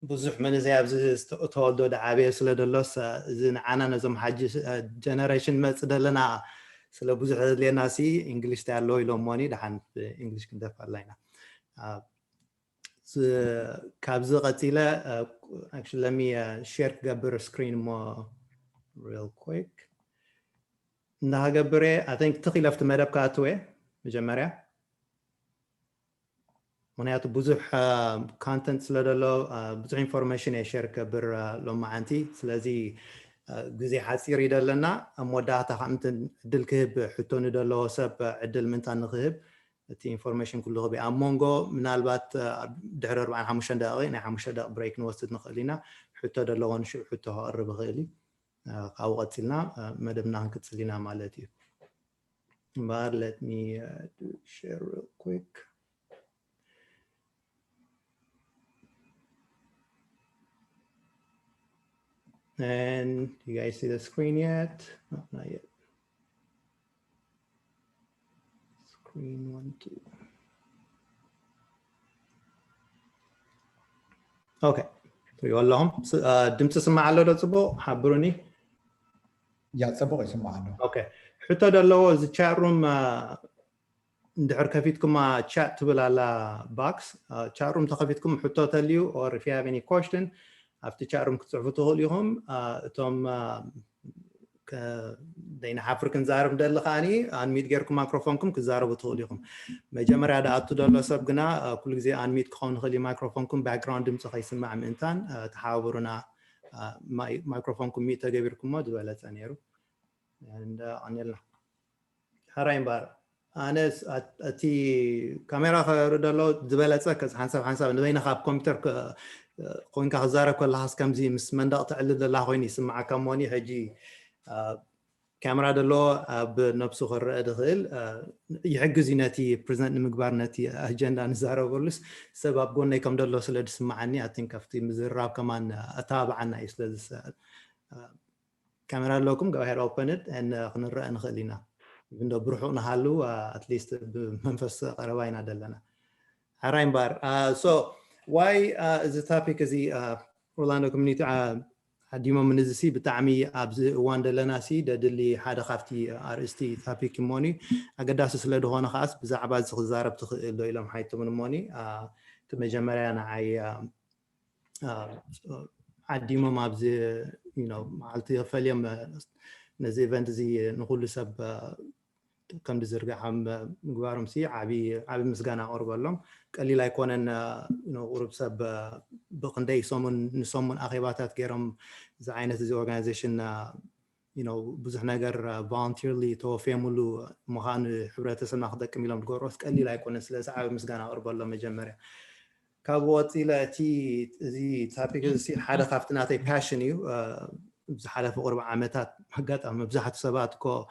بزح من زي أبز تولد عابير سلا دلوس زين عنا نزم حاج generation ما تدلنا سلا بزح اللي ناسي إنجليش تعلو يلوم ماني دحين إنجليش كنت فعلينا كابز قتيلة actually let me share قبر screen more real quick نها قبره I think تخيلفت مدب كاتوه بجمرة منياتو بزح content سلادلو بزح information يشير كبر لما عنتي سلازي جزء حسير يدلنا مودعته خمتن دلكهب حتون يدلو سب عدل من تنخهب تي information كله بأمونجو من البات دهر 45 دقيقة نحن 5 دقائق بريك نوصل نخلينا حتى دلو نشوف حتى هقرب غالي قاوقت لنا مدبنا هنكتسلينا مالتي but let me share real quick and you guys see the screen yet? No, not yet. Screen 1 2 okay يقول لهم دمت سمع له تصبو حبروني يا تصبو يسمع له اوكي حتى دلو ذا chat room ندحر كفيتكم ما chat تبل على box chat room تخفيتكم حتى تليو or if you have any question after chat room كتصعفوه اليوم توم دين حفركن زارب دل خاني ان ميت غيركم مايكروفونكم كزاربوه اليوم مجمريا داتو دلو سبغنا كل غزي ان ميت كون خلي مايكروفونكم باك جراوند دمص خيسمع منتان تحاورنا مايكروفونكم ميت تغبيركم ما دبلت انيرو and انيلنا هراين بار انا اتي كاميرا خير دلو دبلت كز حنسب نبينا خاب كمبيوتر كون كهزاره كل حاس كم زي مس مندق تعلد الله وين يسمع كموني هجي كاميرا دلو بنفسه خر ادخل يحجز ناتي بريزنت مقبار ناتي اجندا نزارو بولس سبب قلنا كم دلو سلد سمعني اثين كفتي مزراب كمان اتابعنا يسلز كاميرا لكم go ahead open it and خنرى نخلينا even though بروحنا حلو at least بمنفس قرباينا دلنا هراين بار so why is the topic is the Orlando community ديما من الزي بتعمي ابز وان لناسي دلي حدا خافتي ار اس تي topic موني اقداس سلده هون خاص بزعبا زخزارب تخيل له الى حيت من موني تمجمري انا عي ديما ما ابز معلتي فاليوم نزي ايفنت زي نقول سب كم دزرقهم مقبارم سي عبي مسغانا قربلهم قليل يكونن قرب سب بقندي نسمون اخيباتات غيرهم زي عينه زي اورجانيزيشن بزح نجر voluntarily توفيملو مخان حبرتسن ناخذك ميلهم تقرص قليل يكونن سلاس عبي مسغانا قربلهم مجمره كابوتي لاتي زي تابيك زي حدا خافتناتي باشنيو بزحاله فوق 4 عامات قطعه بزحت سبات كو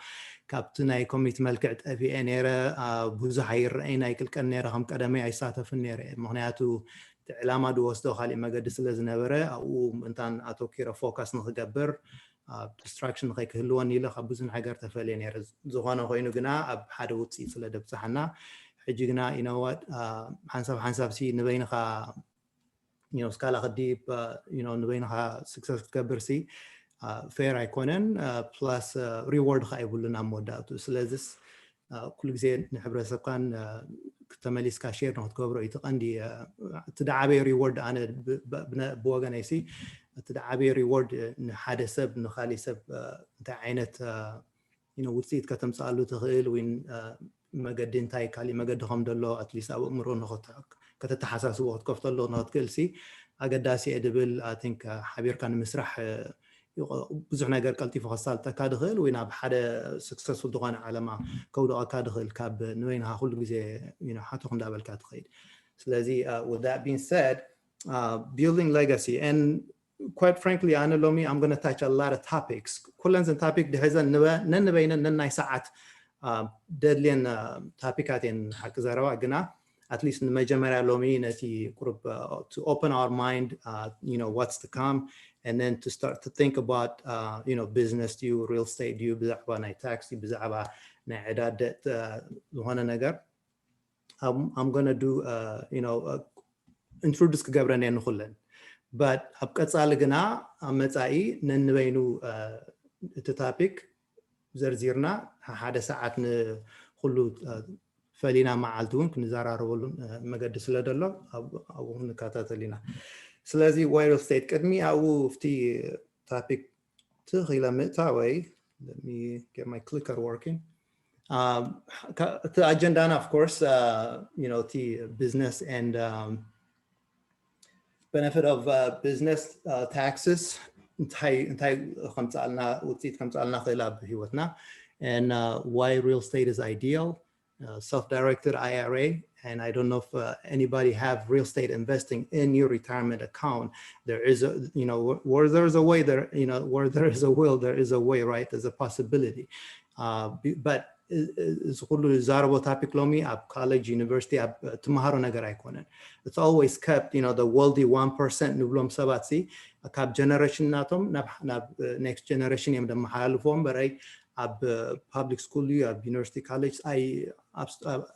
كابتناي كوميت ملكعت افي انيرا بوزح يرأينا يكل كنيرا هم قدمي يساتف النيرا مغنياتو علامه دو وسدو خالي مقد سلازنبره او انتان اتوكيرا فوكس نخدبر ديستراكشن خيك هلوان يلا خبزن حجر تفالي نيرا زغانا خوينو غنا اب حدا وصي سلدبصحنا حجينا ينوات حنسب سي نبينخا سكالا خديب نبينخا سكسس كبرسي fair ايكونن بلس ريورد خايبو لنا موداتو سلازس كل زين نحبرسب كان تمليس كاشير نوت كبرو يتقندي تدعبي ريورد انا بوغانيسي تدعبي ريورد حدا سب نخالي سب تاع عينت وصيت كتمصالو تخيل وين مقدين تاي كالي مقدهم دلو اتليست او امرو نخط كتتحساسو كفتلو نوت كلسي اقداسي ادبل اي ثينك حبير كان مسرح بزح نجار قلتي فخصال تكادخل وين بحدا سكسسفول دغان على كودو اكادخل كاب نوينها كل جزء حتى خم دابل كادخل سلازي with that being said building legacy and quite frankly انا لومي I'm going to touch a lot of topics كلن زين topic دهزا نبين نناي ساعات ددلين topicatin حق زراوا قنا at least نمجمرا لومي نتي قرب to open our mind what's to come and then to start to think about business due real estate due بزعبا ناي tax بزعبا ناي عداد هنا نجار I'm going to do introduce كجبرنا نخلن but ኣብቀጻሊ ግና ኣብ መጻኢ ነንበይኑ እቲ ታፒክ ዘርዚርና ሓደ ሰዓት ንኩሉ ፈሊና መዓልቲ እውን ክንዘራረበሉ መገዲ ስለ ደሎ ኣብኡ ንከታተል ኢና ስለዚ ዋይል ስቴት ቅድሚ ኣብኡ ፍቲ ታፒክ ትኽኢለ ምእታወይ let me get my clicker working the agenda of course you know the business and benefit of business taxes እንታይ ከምፃልና ውፅኢት ከምፃልና ኽእላ ብሂወትና and why real estate is ideal self-directed IRA and I don't know if anybody have real estate investing in your retirement account there is a you know where there's a way there you know where there is a will there is a way right there's a possibility but is ሁሉ ዛረቦ ታፒክ ሎሚ ኣብ college university ኣብ ትምሃሮ ነገር ኣይኮነን it's always kept you know the wealthy 1% ንብሎም ሰባት ሲ ካብ generation ናቶም ናብ next generation እዮም ደመሓላልፎም በራይ ኣብ public school ኣብ university college ኣይ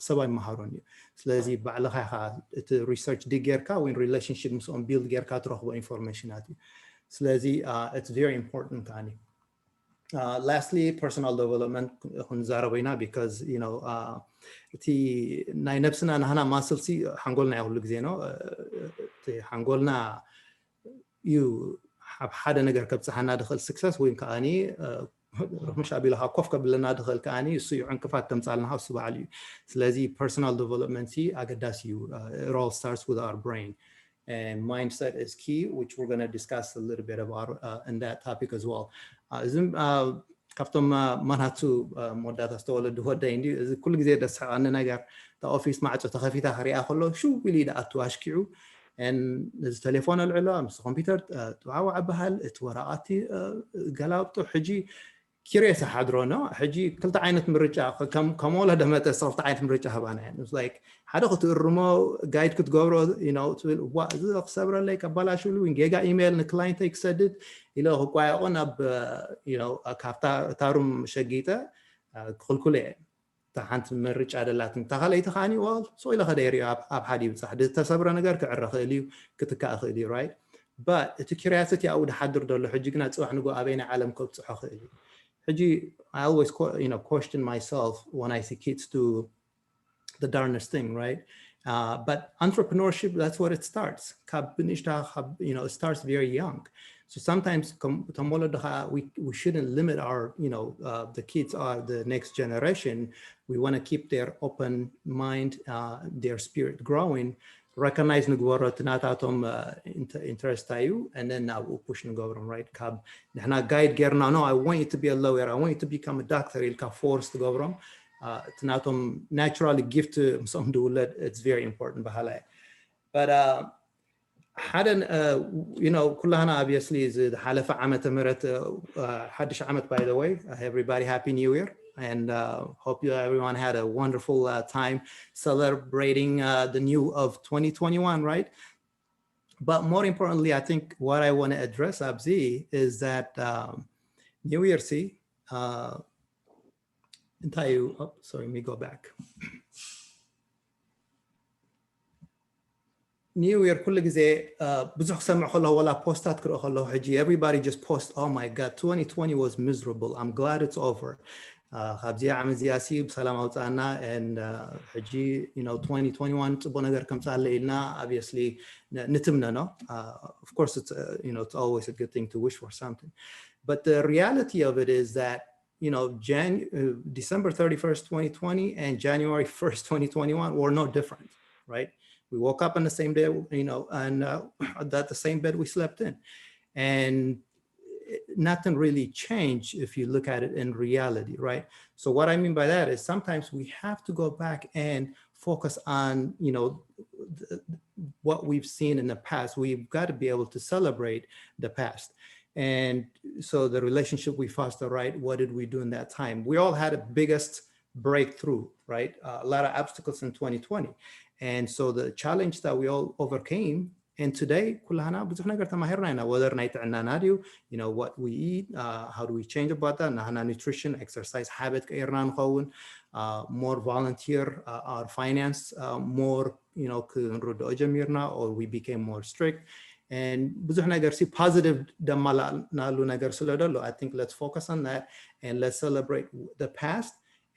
ሰባይ መሃሮን እዩ ስለዚ ባዕልኻ ኢኻ እቲ research ዲጌርካ ወይ relationship ምስኦም build ጌርካ ትረኽቦ ኢንፎርሜሽናት እዩ ስለዚ it's very important ካኒ lastly personal development ክንዛረበና because you know እቲ ናይ ነፍስና ናህና ማስልሲ ሓንጎልና ይሁሉ ግዜ ነው እቲ ሓንጎልና እዩ ኣብ ሓደ ነገር ከብፅሓና ድኽእል success ወይ ከኣኒ مش أبيلها كوف قبل نادخل كأني يصير عنكفات تمثالنا هاو سبعلي سلازي personal development سي أقداسي it all starts with our brain and mindset is key which we're going to discuss a little bit about in that topic as well كفتم منهاتو مودات استولد هودا عندي كل جزء دس عنا نجار تأوفيس مع تخفيت آخري أخلو شو بلي دا أتواشكيو and التليفون العلا مس كمبيوتر تعاو عبهال اتوراقاتي قلابتو حجي كيريس حضرونا حجي كلتا عينت مرجع كمولا دمت صرت عينت مرجع هبانا يعني it's like حدا خط الرمو guide كنت قبرو you know تقول what صبر لك بلا شو لو إنجا إيميل نكلاينت يكسدد إلى هو قاعدنا ب you know كافتا تارم شقيته كله تحنت مرج على لاتن تخلي تخاني وال سوي له خديري أب حدي بصح تصبر أنا قرك عرق لي كتكا أخذي right but the curiosity أود حدر دول حجينا تروح نقول أبينا عالم كل صح أخذي حجي I always you know question myself when I see kids do the darnest thing right but entrepreneurship that's what it starts you know it starts very young so sometimes we shouldn't limit our you know the kids are the next generation we want to keep their open mind their spirit growing recognize نقورات ناتاتهم interest tayu and then now we push نقورهم right كاب نحنا guide غيرنا no I want you to be a lawyer I want you to become a doctor يلقى force نقورهم تناتهم naturally gift some دولد it's very important بهالاي but حدا you know كلنا obviously is حلفة عامة مرت حدش عامة by the way everybody happy new year and hope you everyone had a wonderful time celebrating the new of 2021 right but more importantly I think what I want to address Abzi is that new year see sorry let me go back new year كل جزء بزح سمع خله ولا بوستات كره خله حجي everybody just post oh my god 2020 was miserable I'm glad it's over خابزي عام زياسي بسلام أوتانا and حجي you know 2021 تبغى نقدر كم سال لنا obviously نتمنى no of course it's you know it's always a good thing to wish for something but the reality of it is that you know December 31st 2020 and January 1st 2021 were no different right we woke up on the same day you know and that the same bed we slept in and nothing really changed if you look at it in reality, right? So what I mean by that is sometimes we have to go back and focus on, you know, what we've seen in the past. We've got to be able to celebrate the past. And so the relationship we foster, right? What did we do in that time? We all had a biggest breakthrough, right? A lot of obstacles in 2020. And so the challenge that we all overcame and today كلنا بزح نقدر تماهرنا هنا whether night عنا ناديو you know what we eat how do we change about that نحنا nutrition exercise habit كيرنا نخون more volunteer our finance more you know كنرد أجميرنا or we became more strict and ብዙሕ ነገር ሲ positive ደማላናሉ ነገር ስለደሎ I think let's focus on that and let's celebrate the past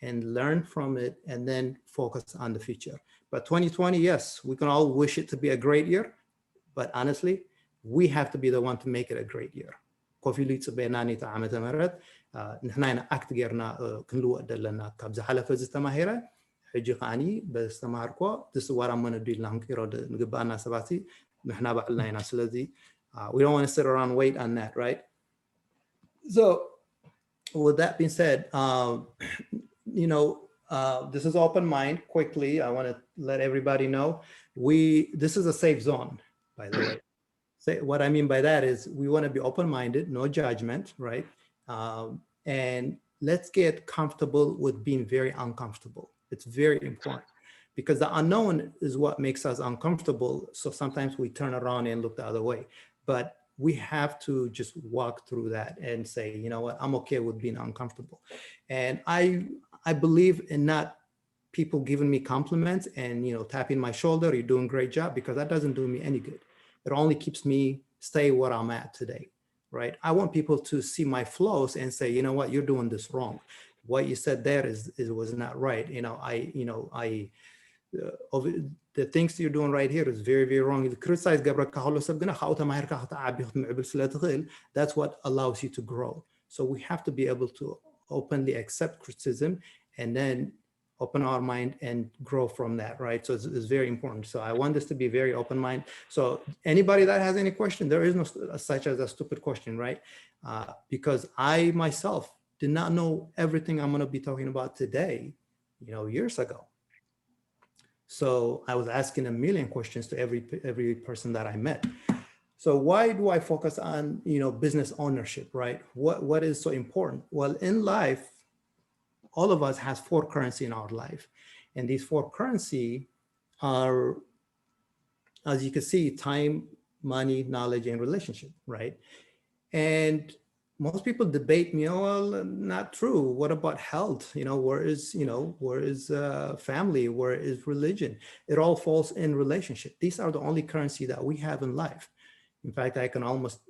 and learn from it and then focus on the future. But 2020, yes, we can all wish it to be a great year, but honestly, we have to be the one to make it a great year. ኮፊሉ ይፅበየና ኔታ ዓመተ ምህረት ንሕና ኢና ኣክት ጌርና ክንልወጥ ዘለና ካብ ዝሓለፈ ዝተማሂረ ሕጂ ከዓኒ በዝተማሃርኮ ትስዋራ መነዱ ኢልና ክንቅይሮ ንግባአና ሰባቲ ንሕና ባዕልና ኢና ስለዚ we don't want to sit around and wait on that, right? So with that being said, this is open mind. Quickly, I want to let everybody know this is a safe zone, by the way. What I mean by that is we want to be open-minded, no judgment, right? And let's get comfortable with being very uncomfortable. It's very important because the unknown is what makes us uncomfortable. So sometimes we turn around and look the other way, but we have to just walk through that and say, you know what, I'm okay with being uncomfortable. And I believe in not people giving me compliments and, tapping my shoulder, you're doing a great job, because that doesn't do me any good. It only keeps me stay where I'm at today, right? I want people to see my flaws and say, you know what, you're doing this wrong. What you said there was not right. The things you're doing right here is very, very wrong. That's what allows you to grow. So we have to be able to openly accept criticism and then open our mind and grow from that, right? So it's very important. So I want this to be very open mind. So anybody that has any question, there is no such as a stupid question, right? Because I myself did not know everything I'm going to be talking about today, years ago. So I was asking a million questions to every person that I met. So why do I focus on, business ownership, right? What is so important? Well, in life, all of us has 4 currency in our life. And these 4 currency are, as you can see, time, money, knowledge, and relationship, right? And most people debate me, well, not true. What about health? Where is family? Where is religion? It all falls in relationship. These are the only currency that we have in life. In fact, I can almost,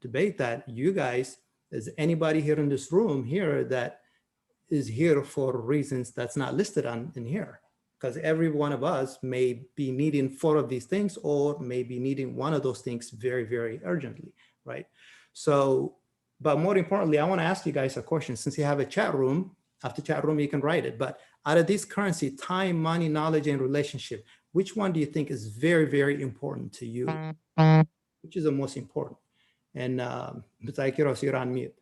debate that you guys, is anybody here in this room here that is here for reasons that's not listed in here, because every one of us may be needing 4 of these things or may be needing one of those things very, very urgently, right? So, but more importantly, I want to ask you guys a question. Since you have a chat room, after chat room, you can write it. But out of this currency, time, money, knowledge, and relationship, which one do you think is very, very important to you? Which is the most important? And you're on mute.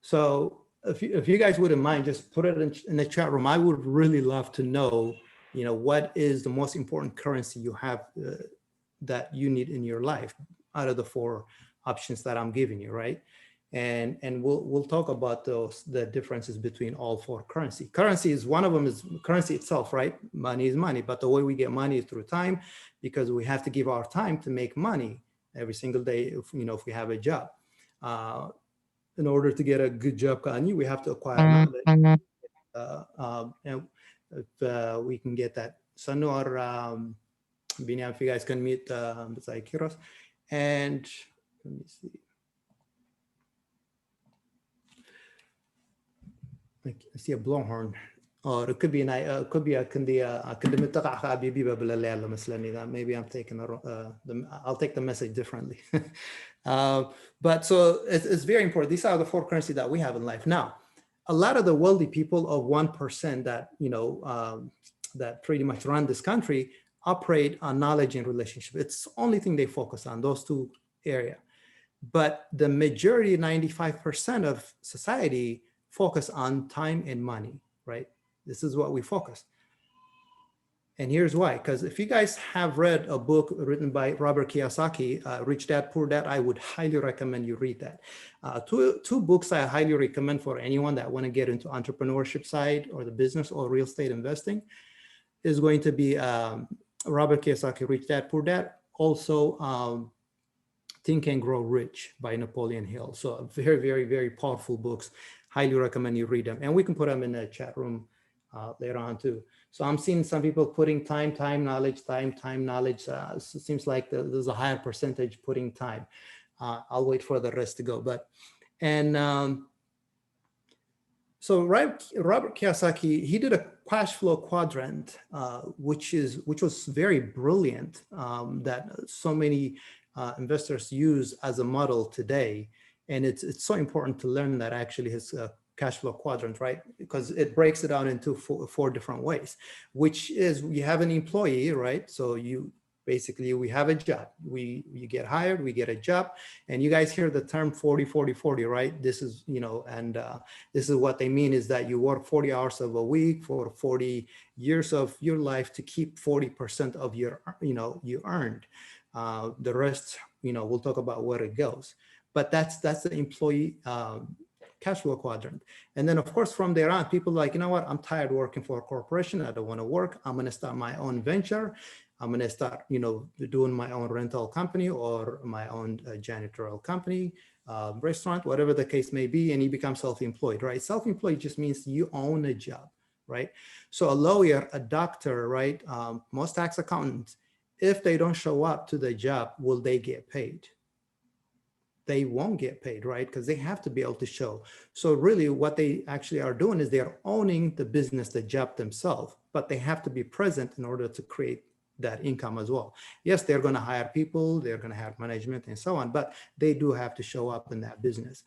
So, if you guys wouldn't mind, just put it in the chat room. I would really love to know, what is the most important currency you have that you need in your life out of the 4 options that I'm giving you, right? And we'll talk about the differences between all 4 currency. Currency is one of them is currency itself, right? Money is money, but the way we get money is through time, because we have to give our time to make money every single day. If we have a job. In order to get a good job, we have to acquire knowledge. And if we can get that. Sanor, Binyam, if you guys can meet Kiros. And let me see. I see a blowhorn. Or it could be maybe I'm taking I'll take the message differently. But so it's very important. These are the 4 currency that we have in life. Now, a lot of the wealthy people of 1% that, that pretty much run this country operate on knowledge and relationship. It's the only thing they focus on, those 2 areas. But the majority, 95% of society focus on time and money, right? This is what we focus. And here's why, because if you guys have read a book written by Robert Kiyosaki, Rich Dad, Poor Dad, I would highly recommend you read that. 2 books I highly recommend for anyone that want to get into entrepreneurship side or the business or real estate investing is going to be Robert Kiyosaki, Rich Dad, Poor Dad. Also, Think and Grow Rich by Napoleon Hill. So very, very, very powerful books. Highly recommend you read them. And we can put them in the chat room later on too. So I'm seeing some people putting time, knowledge, time, knowledge. So it seems like there's a higher percentage putting time. I'll wait for the rest to go. So Robert Kiyosaki, he did a cash flow quadrant, which was very brilliant, that so many investors use as a model today. And it's so important to learn that actually his cash flow quadrant, right? Because it breaks it down into four different ways, which is you have an employee, right? So we have a job, you get hired, we get a job, and you guys hear the term 40-40-40, right? This is, this is what they mean is that you work 40 hours of a week for 40 years of your life to keep 40% of your, you earned. The rest, we'll talk about where it goes, but that's the employee cash flow quadrant. And then of course, from there on, people are like, you know what, I'm tired working for a corporation. I don't want to work. I'm going to start my own venture. I'm going to start, doing my own rental company or my own janitorial company, restaurant, whatever the case may be. And you become self-employed, right? Self-employed just means you own a job, right? So a lawyer, a doctor, right? Most tax accountants, if they don't show up to the job, will they get paid? They won't get paid, right? Because they have to be able to show. So really what they actually are doing is they're owning the business, the job themselves, but they have to be present in order to create that income as well. Yes, they're going to hire people, they're going to have management and so on, but they do have to show up in that business.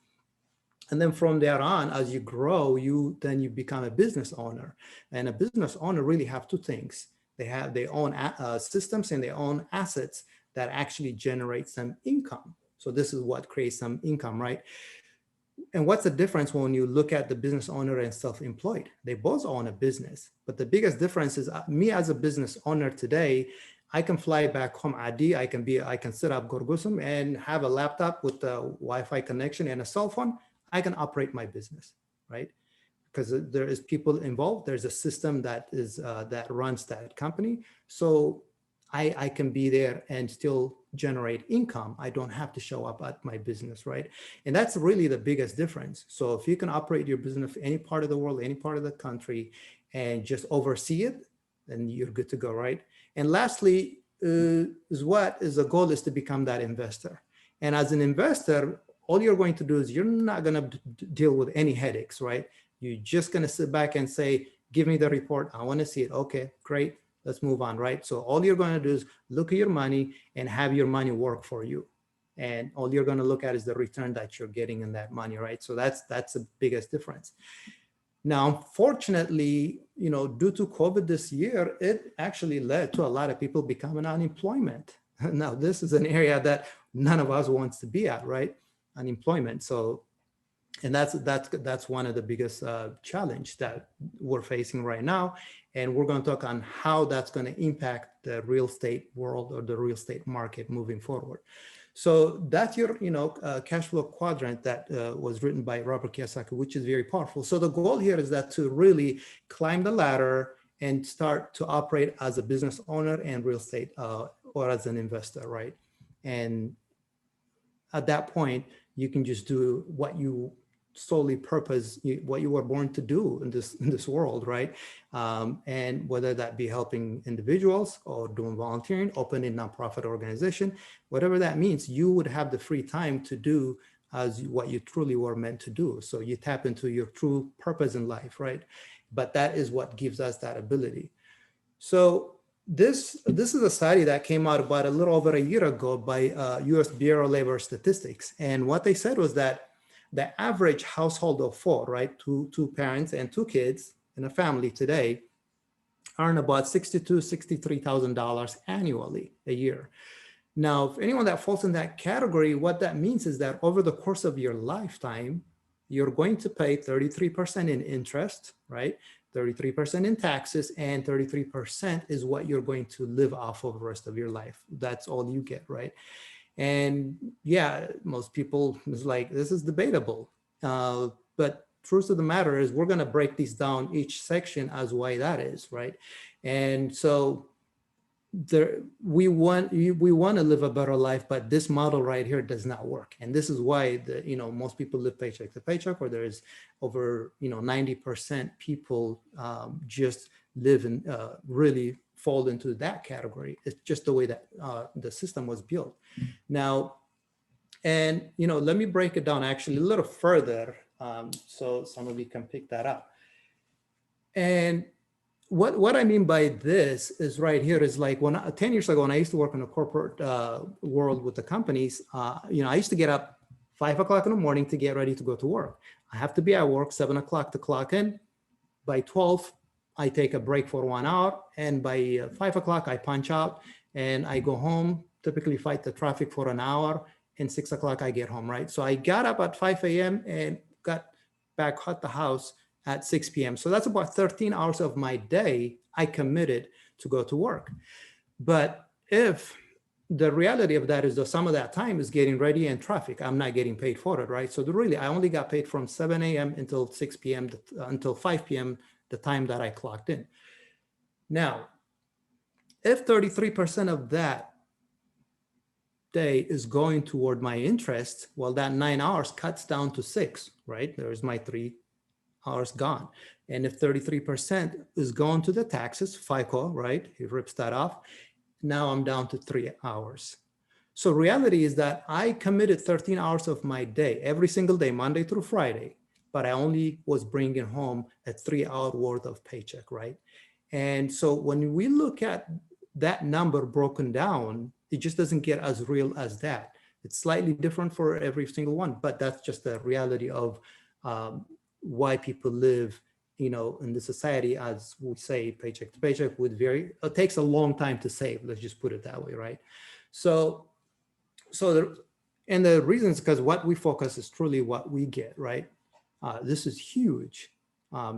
And then from there on, as you grow, then you become a business owner. And a business owner really have two things. They own systems and they own assets that actually generate some income. So this is what creates some income, right? And what's the difference when you look at the business owner and self-employed? They both own a business, but the biggest difference is me as a business owner today, I can fly back home Adi, I can set up Gorgusum and have a laptop with a Wi-Fi connection and a cell phone. I can operate my business, right? Because there is people involved. There's a system that runs that company. So I can be there and still generate income. I don't have to show up at my business, right? And that's really the biggest difference. So if you can operate your business any part of the world, any part of the country, and just oversee it, then you're good to go, right? And lastly, the goal is to become that investor. And as an investor, all you're going to do is you're not going to deal with any headaches, right? You're just going to sit back and say, give me the report. I want to see it. Okay, great. Let's move on, right? So all you're going to do is look at your money and have your money work for you. And all you're going to look at is the return that you're getting in that money, right? So that's the biggest difference. Now, unfortunately, due to COVID this year, it actually led to a lot of people becoming unemployment. Now, this is an area that none of us wants to be at, right? Unemployment. So, and that's one of the biggest challenge that we're facing right now. And we're going to talk on how that's going to impact the real estate world or the real estate market moving forward. So that's your, cash flow quadrant that was written by Robert Kiyosaki, which is very powerful. So the goal here is that to really climb the ladder and start to operate as a business owner and real estate or as an investor, right? And at that point, you can just do what you solely purpose, what you were born to do in this world, right? And whether that be helping individuals or doing volunteering, opening a nonprofit organization, whatever that means, you would have the free time to do as what you truly were meant to do. So you tap into your true purpose in life, right? But that is what gives us that ability. So this is a study that came out about a little over a year ago by US Bureau of Labor Statistics. And what they said was that the average household of four, right, two parents and two kids in a family today earn about $62,000, $63,000 annually a year. Now, if anyone that falls in that category, what that means is that over the course of your lifetime, you're going to pay 33% in interest, right? 33% in taxes, and 33% is what you're going to live off of the rest of your life. That's all you get, right? And yeah, most people is like, this is debatable. But truth of the matter is we're going to break these down each section as why that is, right? And so we want to live a better life, but this model right here does not work. And this is why most people live paycheck to paycheck, or there is over 90% people just live in, really fall into that category. It's just the way that the system was built. Now, and let me break it down actually a little further, so some of you can pick that up. And what I mean by this is right here is like 10 years ago when I used to work in the corporate world with the companies, I used to get up 5 o'clock in the morning to get ready to go to work. I have to be at work 7 o'clock to clock in. By 12, I take a break for 1 hour. And by 5 o'clock, I punch out and I go home, typically fight the traffic for an hour. And 6 o'clock, I get home, right? So I got up at 5 a.m. and got back at the house at 6 p.m. So that's about 13 hours of my day I committed to go to work. But if the reality of that is that some of that time is getting ready and traffic, I'm not getting paid for it, right? So really, I only got paid from 7 a.m. until 6 p.m. Until 5 p.m., the time that I clocked in. Now, if 33% of that day is going toward my interest, well, that 9 hours cuts down to 6, right? There's my 3 hours gone. And if 33% is going to the taxes, FICO, right? He rips that off. Now I'm down to 3 hours. So reality is that I committed 13 hours of my day, every single day, Monday through Friday, but I only was bringing home a 3-hour worth of paycheck, right? And so when we look at that number broken down, it just doesn't get as real as that. It's slightly different for every single one, but that's just the reality of why people live, in the society, as we say, paycheck to paycheck with it takes a long time to save. Let's just put it that way, right? And the reason is because what we focus is truly what we get, right? This is huge.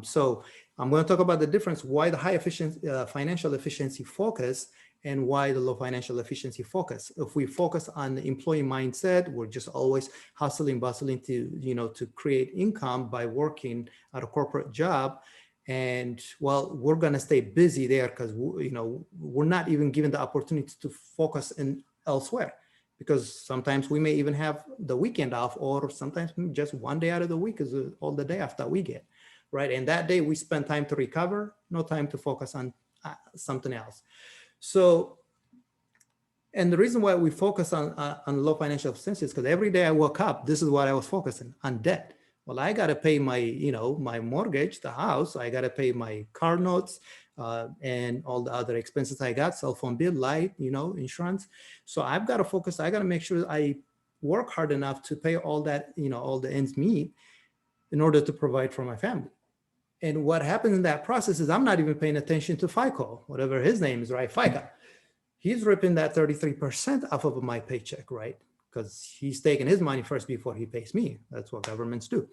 So I'm going to talk about the difference, why the high efficiency, financial efficiency focus and why the low financial efficiency focus. If we focus on the employee mindset, we're just always hustling, bustling to create income by working at a corporate job. And well, we're going to stay busy there because, we're not even given the opportunity to focus in elsewhere, because sometimes we may even have the weekend off, or sometimes just one day out of the week is all the day off that we get, right? And that day we spend time to recover, no time to focus on something else. So, and the reason why we focus on low financial efficiency is because every day I woke up, this is what I was focusing on: debt. Well, I got to pay my, my mortgage, the house. I got to pay my car notes and all the other expenses I got, cell phone bill, light, insurance. So I've got to focus. I got to make sure I work hard enough to pay all that, all the ends meet in order to provide for my family. And what happens in that process is I'm not even paying attention to FICO, whatever his name is, right? FICO. He's ripping that 33% off of my paycheck, right? Because he's taking his money first before he pays me. That's what governments do.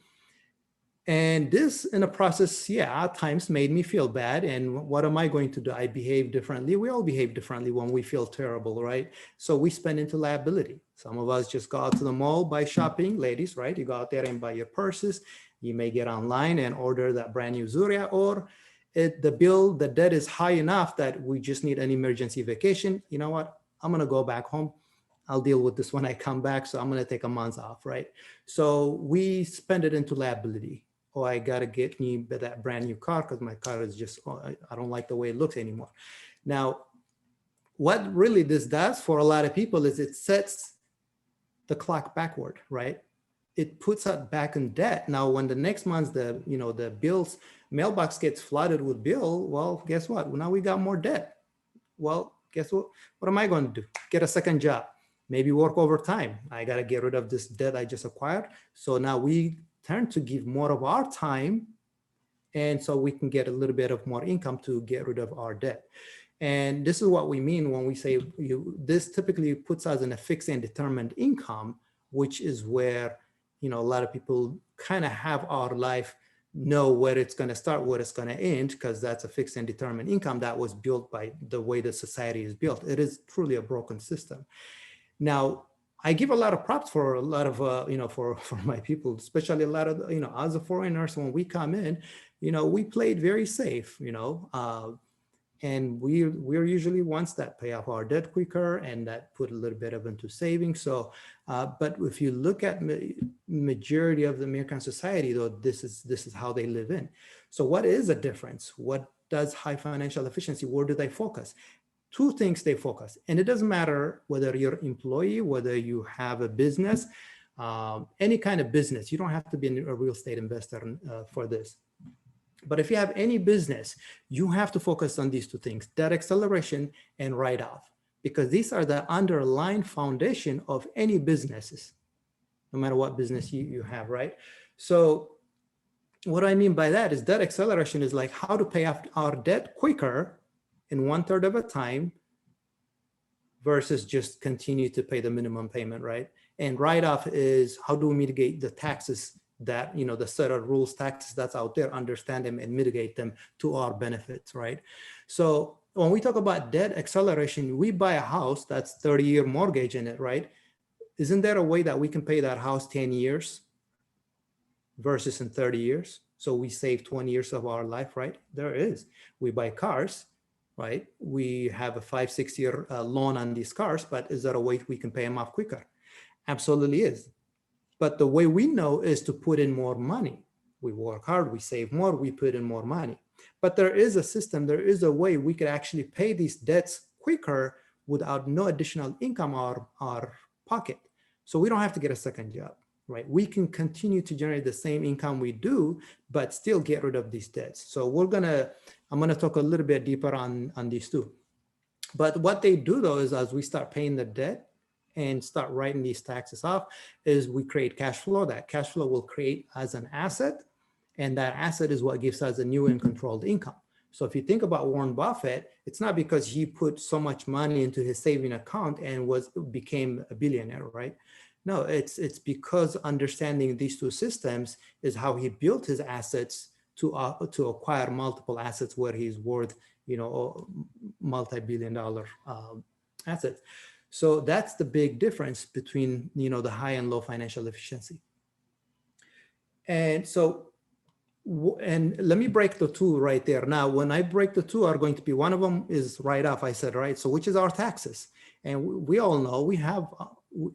And this in a process, at times made me feel bad. And what am I going to do? I behave differently. We all behave differently when we feel terrible, right? So we spend into liability. Some of us just go out to the mall, buy shopping, ladies, right? You go out there and buy your purses. You may get online and order that brand new Zuria, or the debt is high enough that we just need an emergency vacation. You know what? I'm going to go back home. I'll deal with this when I come back. So I'm going to take a month off, right? So we spend it into liability. Oh, I got to get me that brand new car because my car is just, I don't like the way it looks anymore. Now, what really this does for a lot of people is it sets the clock backward, right? It puts us back in debt. Now, when the next month, the bills mailbox gets flooded with bill, well, guess what? Well, now we got more debt. Well, guess what? What am I going to do? Get a second job, maybe work overtime. I got to get rid of this debt I just acquired. So now we turn to give more of our time, and so we can get a little bit of more income to get rid of our debt. And this is what we mean when we say this typically puts us in a fixed and determined income, which is where a lot of people kind of have our life, know where it's going to start, where it's going to end, because that's a fixed and determined income that was built by the way the society is built. It is truly a broken system. Now, I give a lot of props for a lot of, for my people, especially a lot of, as a foreigners, when we come in, we played very safe, and we're usually ones that pay off our debt quicker and that put a little bit of into savings. So, but if you look at majority of the American society, though, this is how they live in. So what is the difference? What does high financial efficiency, where do they focus? Two things they focus. And it doesn't matter whether you're an employee, whether you have a business, any kind of business. You don't have to be a real estate investor for this. But if you have any business, you have to focus on these two things, debt acceleration and write-off, because these are the underlying foundation of any businesses, no matter what business you have, right? So what I mean by that is debt acceleration is like how to pay off our debt quicker in 1/3 of a time versus just continue to pay the minimum payment, right? And write-off is how do we mitigate the taxes that, you know, the set of rules, taxes that's out there, understand them and mitigate them to our benefits, right? So when we talk about debt acceleration, we buy a house that's 30-year mortgage in it, right? Isn't there a way that we can pay that house 10 years versus in 30 years? So we save 20 years of our life, right? There is. We buy cars, right? We have a 5-6 year loan on these cars, but is there a way we can pay them off quicker? Absolutely is. But the way we know is to put in more money. We work hard, we save more, we put in more money. But there is a system, there is a way we could actually pay these debts quicker without no additional income or our pocket. So we don't have to get a second job, right? We can continue to generate the same income we do, but still get rid of these debts. So I'm gonna talk a little bit deeper on these two. But what they do though is as we start paying the debt and start writing these taxes off, is we create cash flow. That cash flow will create as an asset, and that asset is what gives us a new and controlled income. So if you think about Warren Buffett, it's not because he put so much money into his saving account and became a billionaire, right? No, it's because understanding these two systems is how he built his assets to acquire multiple assets where he's worth, you know, multi-billion-dollar assets. So that's the big difference between, you know, the high and low financial efficiency. And so, and let me break the two right there. Now, when I break the two are going to be, one of them is write-off, I said, right? So which is our taxes. And we all know we have,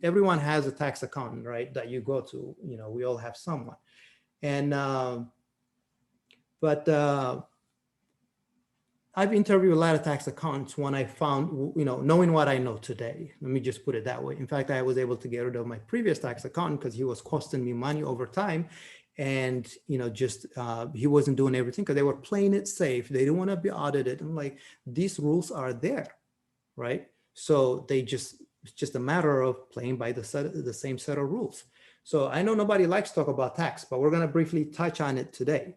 everyone has a tax accountant, right? That you go to, you know, we all have someone. And, I've interviewed a lot of tax accountants when I found, you know, knowing what I know today, let me just put it that way. In fact, I was able to get rid of my previous tax accountant because he was costing me money over time. And, you know, just, he wasn't doing everything because they were playing it safe. They didn't want to be audited. And like, these rules are there, right? So it's just a matter of playing by the same set of rules. So I know nobody likes to talk about tax, but we're going to briefly touch on it today.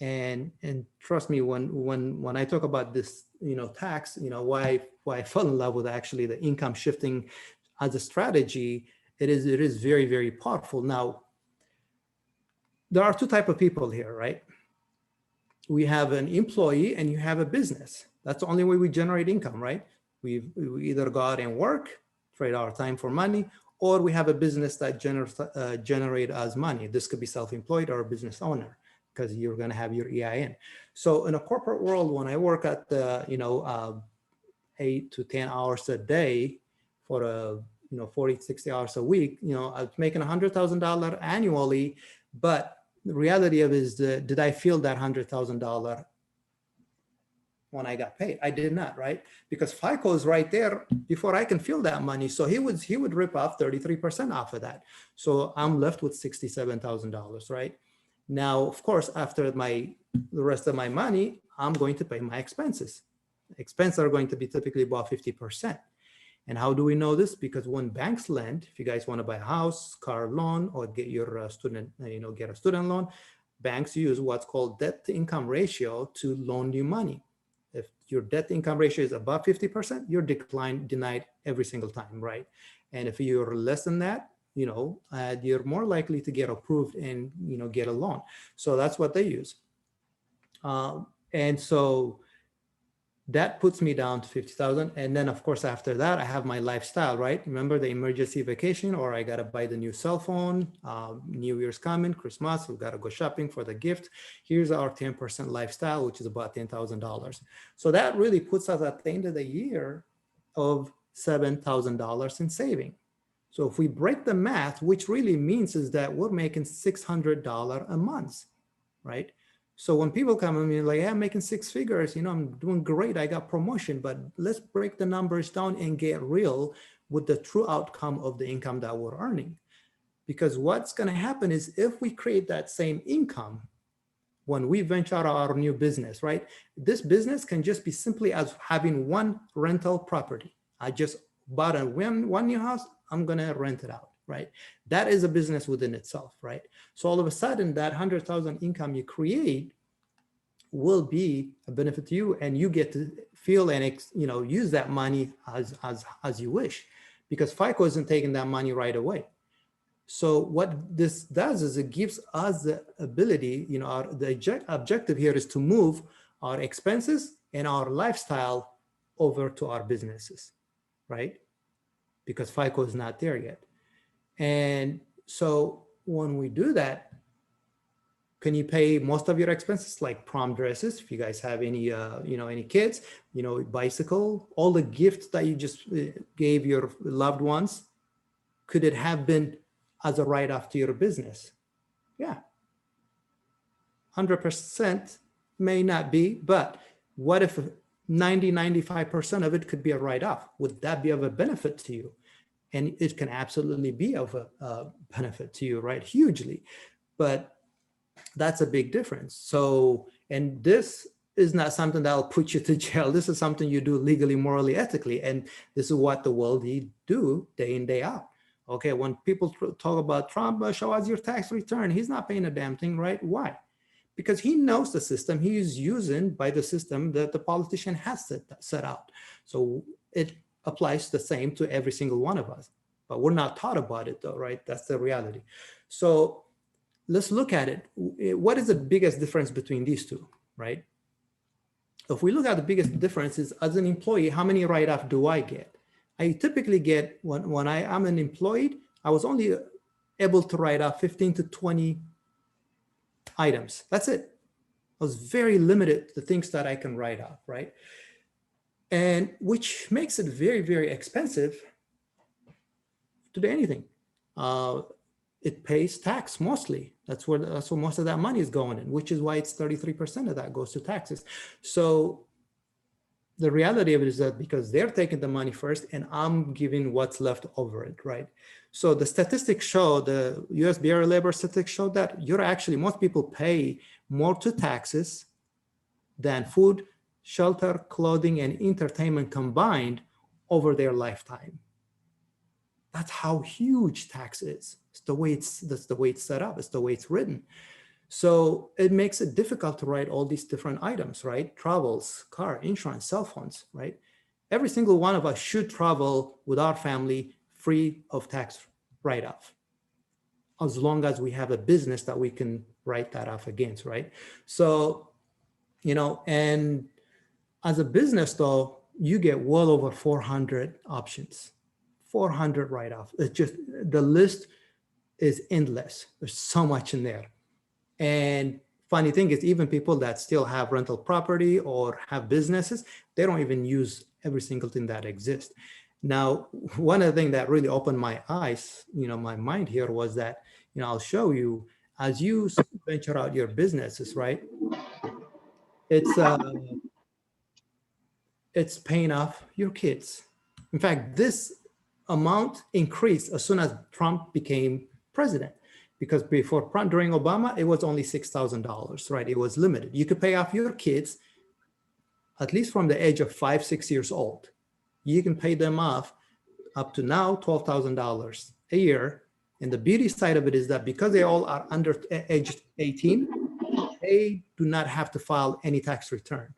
And trust me, when I talk about this, you know, tax, you know, why I fell in love with actually the income shifting as a strategy, it is very, very powerful. Now, there are two types of people here, right? We have an employee and you have a business. That's the only way we generate income, right? We either go out and work, trade our time for money, or we have a business that generate us money. This could be self-employed or a business owner, because you're going to have your EIN. So in a corporate world, when I work at the, you know, 8 to 10 hours a day for a, you know, 40, 60 hours a week, you know, I was making $100,000 annually, but the reality of it is, did I feel that $100,000 when I got paid? I did not, right? Because FICO is right there before I can feel that money. So he would rip off 33% off of that. So I'm left with $67,000, right? Now, of course, after the rest of my money, I'm going to pay my expenses. Expenses are going to be typically about 50%. And how do we know this? Because when banks lend, if you guys want to buy a house, car loan, or get your student, you know, get a student loan, banks use what's called debt to income ratio to loan you money. If your debt to income ratio is above 50%, you're denied every single time, right? And if you're less than that, you know, you're more likely to get approved and, you know, get a loan. So that's what they use. And so that puts me down to 50,000. And then of course, after that, I have my lifestyle, right? Remember the emergency vacation, or I got to buy the new cell phone, New Year's coming, Christmas, we got to go shopping for the gift. Here's our 10% lifestyle, which is about $10,000. So that really puts us at the end of the year of $7,000 in saving. So if we break the math, which really means is that we're making $600 a month, right? So when people come and be like, yeah, I'm making 6 figures, I'm doing great, I got promotion, but let's break the numbers down and get real with the true outcome of the income that we're earning. Because what's going to happen is if we create that same income, when we venture out our new business, right? This business can just be simply as having one rental property. I just bought one new house, I'm going to rent it out, right? That is a business within itself, right? So all of a sudden that 100,000 income you create will be a benefit to you, and you get to feel and use that money as you wish, because FICO isn't taking that money right away. So what this does is it gives us the ability, the objective here is to move our expenses and our lifestyle over to our businesses, right? Because FICO is not there yet. And so when we do that, can you pay most of your expenses, like prom dresses, if you guys have any, any kids, bicycle, all the gifts that you just gave your loved ones, could it have been as a write-off to your business? Yeah. 100% may not be, but what if 95% of it could be a write-off? Would that be of a benefit to you? And it can absolutely be of a benefit to you, right? Hugely. But that's a big difference. So, and this is not something that will put you to jail. This is something you do legally, morally, ethically. And this is what the wealthy do day in, day out. Okay, when people talk about Trump, show us your tax return, he's not paying a damn thing, right? Why? Because he knows the system. He is using by the system that the politician has set out. So it applies the same to every single one of us. But we're not taught about it though, right? That's the reality. So let's look at it. What is the biggest difference between these two, right? If we look at the biggest difference is, as an employee, how many write-off do I get? I typically get, when I am an employee, I was only able to write off 15 to 20 items. That's it. I was very limited to things that I can write off, right? And which makes it very, very expensive to do anything. It pays tax mostly. That's where most of that money is going in, which is why it's 33% of that goes to taxes. So the reality of it is that because they're taking the money first and I'm giving what's left over it, right? So the statistics show, the US Bureau of Labor statistics show that most people pay more to taxes than food, shelter, clothing, and entertainment combined over their lifetime. That's how huge tax is. That's the way it's set up. It's the way it's written. So it makes it difficult to write all these different items, right? Travels, car, insurance, cell phones, right? Every single one of us should travel with our family free of tax write-off, as long as we have a business that we can write that off against, right? So, and as a business though, you get well over 400 options, 400 write-off. It's just, the list is endless. There's so much in there. And funny thing is, even people that still have rental property or have businesses, they don't even use every single thing that exists. Now, one of the things that really opened my eyes, my mind here was that, I'll show you, as you venture out your businesses, right? It's paying off your kids. In fact, this amount increased as soon as Trump became president. Because before, during Obama, it was only $6,000, right? It was limited. You could pay off your kids, at least from the age of 5, 6 years old. You can pay them off up to now $12,000 a year. And the beauty side of it is that because they all are under age 18, they do not have to file any tax return.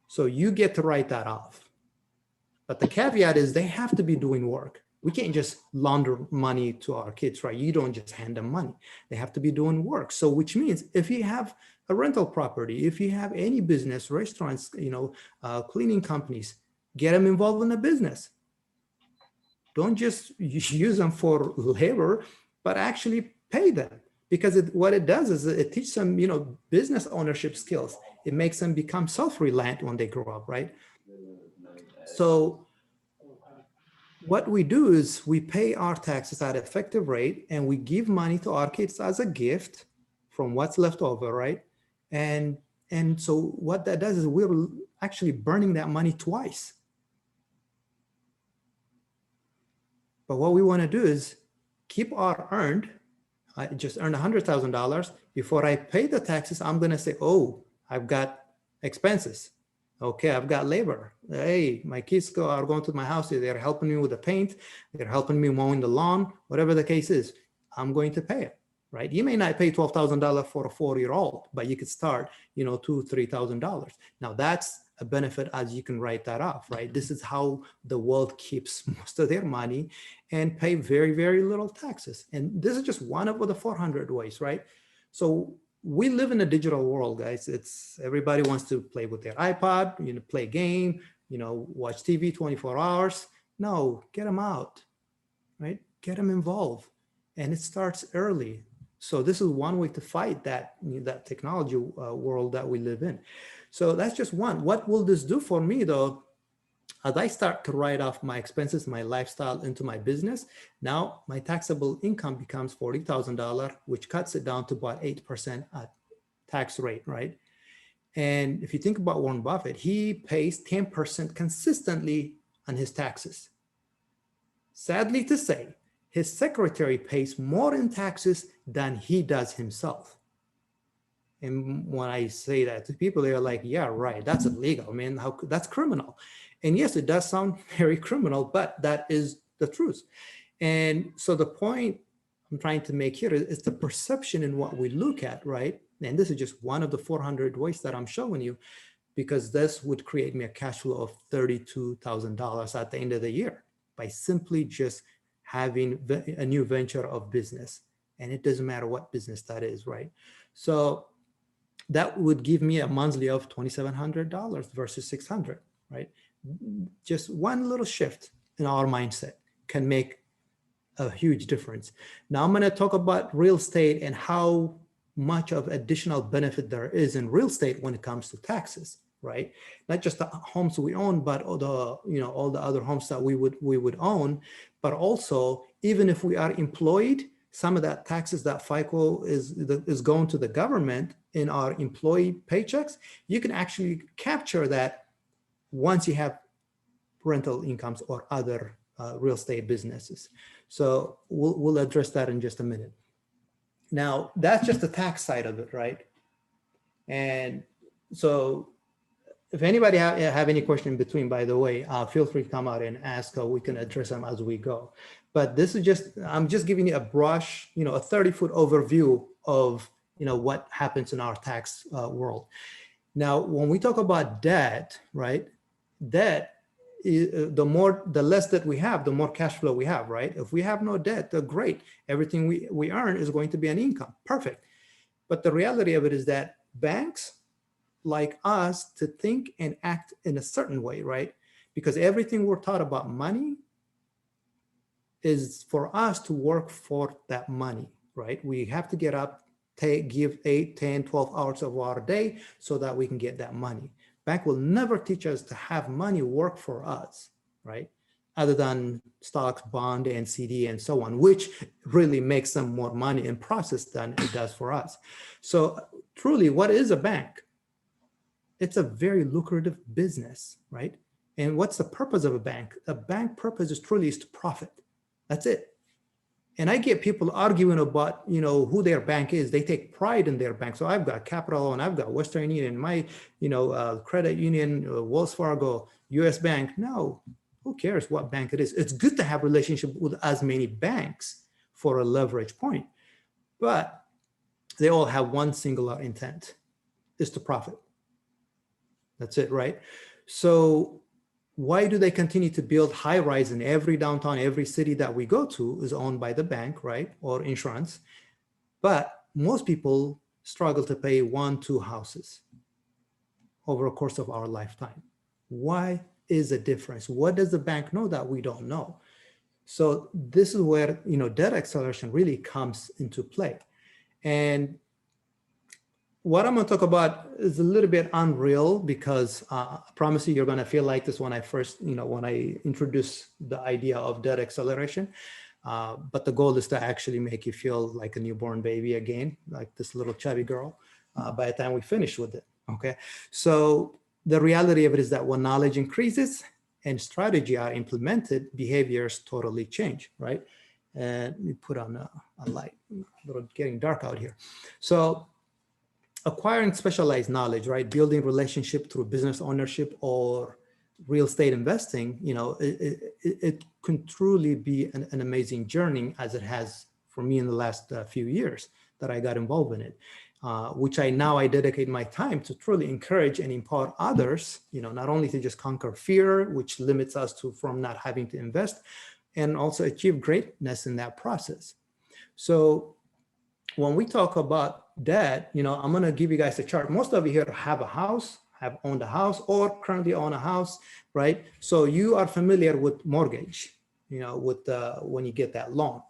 So you get to write that off. But the caveat is they have to be doing work. We can't just launder money to our kids, right? You don't just hand them money. They have to be doing work. So which means if you have a rental property, if you have any business, restaurants, cleaning companies, get them involved in a business. Don't just use them for labor, but actually pay them. Because what it does is it teaches them, business ownership skills. It makes them become self-reliant when they grow up, right? So what we do is we pay our taxes at an effective rate and we give money to our kids as a gift from what's left over, right? And so what that does is we're actually burning that money twice. But what we want to do is keep our earned. I just earned $100,000. Before I pay the taxes, I'm going to say, oh, I've got expenses. Okay, I've got labor. Hey, my kids are going to my house. They're helping me with the paint. They're helping me mowing the lawn, whatever the case is. I'm going to pay it, right? You may not pay $12,000 for a 4-year-old, but you could start, $2,000, $3,000. Now that's a benefit as you can write that off, right? This is how the world keeps most of their money and pay very, very little taxes. And this is just one of the 400 ways, right? So we live in a digital world, guys. It's everybody wants to play with their iPod, play a game, watch TV 24 hours. No, get them out, right? Get them involved. And it starts early. So this is one way to fight that technology world that we live in. So that's just one. What will this do for me though? As I start to write off my expenses, my lifestyle into my business, now my taxable income becomes $40,000, which cuts it down to about 8% tax rate, right? And if you think about Warren Buffett, he pays 10% consistently on his taxes. Sadly to say, his secretary pays more in taxes than he does himself. And when I say that to people, they're like, yeah, right, that's illegal, man. That's criminal. And yes, it does sound very criminal, but that is the truth. And so the point I'm trying to make here is the perception in what we look at, right? And this is just one of the 400 ways that I'm showing you, because this would create me a cash flow of $32,000 at the end of the year by simply just having a new venture of business. And it doesn't matter what business that is, right? So that would give me a monthly of $2,700 versus $600, right? Just one little shift in our mindset can make a huge difference. Now I'm going to talk about real estate and how much of additional benefit there is in real estate when it comes to taxes, right? Not just the homes we own, but all the other homes that we would own, but also even if we are employed, some of that taxes that FICO is going to the government in our employee paychecks, you can actually capture that once you have rental incomes or other real estate businesses. So we'll address that in just a minute. Now, that's just the tax side of it, right? And so if anybody have any question in between, by the way, feel free to come out and ask. We can address them as we go. But this is I'm just giving you a brush, a 30-foot overview of, what happens in our tax world. Now, when we talk about debt, right? Debt, the less that we have, the more cash flow we have, right? If we have no debt, great. Everything we earn is going to be an income. Perfect. But the reality of it is that banks like us to think and act in a certain way, right? Because everything we're taught about money is for us to work for that money, right? We have to get up, give 8, 10, 12 hours of our day so that we can get that money. Bank will never teach us to have money work for us, right? Other than stocks, bond, and CD, and so on, which really makes them more money in process than it does for us. So truly, what is a bank? It's a very lucrative business, right? And what's the purpose of a bank? A bank purpose is truly to profit. That's it. And I get people arguing about, who their bank is. They take pride in their bank. So I've got Capital and I've got Western Union, my, credit union, Wells Fargo, US Bank. No, who cares what bank it is? It's good to have a relationship with as many banks for a leverage point, but they all have one singular intent, is to profit. That's it, right? So why do they continue to build high rise in every downtown, every city that we go to is owned by the bank, right? Or insurance. But most people struggle to pay 1, 2 houses over a course of our lifetime. Why is the difference? What does the bank know that we don't know? So this is where, debt acceleration really comes into play. And what I'm going to talk about is a little bit unreal because I promise you, you're going to feel like this when I first, when I introduce the idea of debt acceleration. But the goal is to actually make you feel like a newborn baby again, like this little chubby girl, by the time we finish with it, okay? So the reality of it is that when knowledge increases and strategy are implemented, behaviors totally change, right? And we put on a light, a little getting dark out here. So acquiring specialized knowledge, right? Building relationship through business ownership or real estate investing, you know, it can truly be an amazing journey, as it has for me in the last few years that I got involved in it, which I dedicate my time to truly encourage and empower others, you know, not only to just conquer fear, which limits us from not having to invest, and also achieve greatness in that process. So when we talk about that, you know, I'm going to give you guys a chart. Most of you here have a house, have owned a house, or currently own a house, right? So you are familiar with mortgage, you know, with when you get that loan.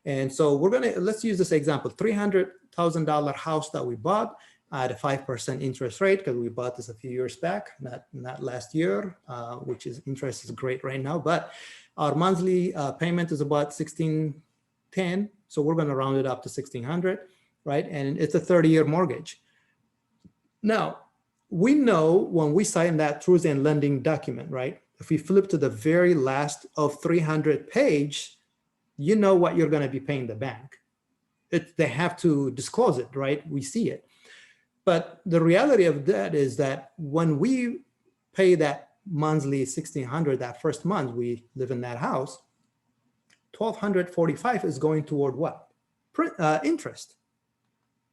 And so let's use this example, $300,000 house that we bought at a 5% interest rate, because we bought this a few years back, not last year, which is interest is great right now, but our monthly payment is about $1,610. So we're going to round it up to $1,600, right? And it's a 30-year mortgage. Now, we know when we sign that truth and lending document, right? If we flip to the very last of 300 page, you know what you're going to be paying the bank. They have to disclose it, right? We see it. But the reality of that is that when we pay that monthly $1,600, that first month we live in that house, $1,245 is going toward what? Interest.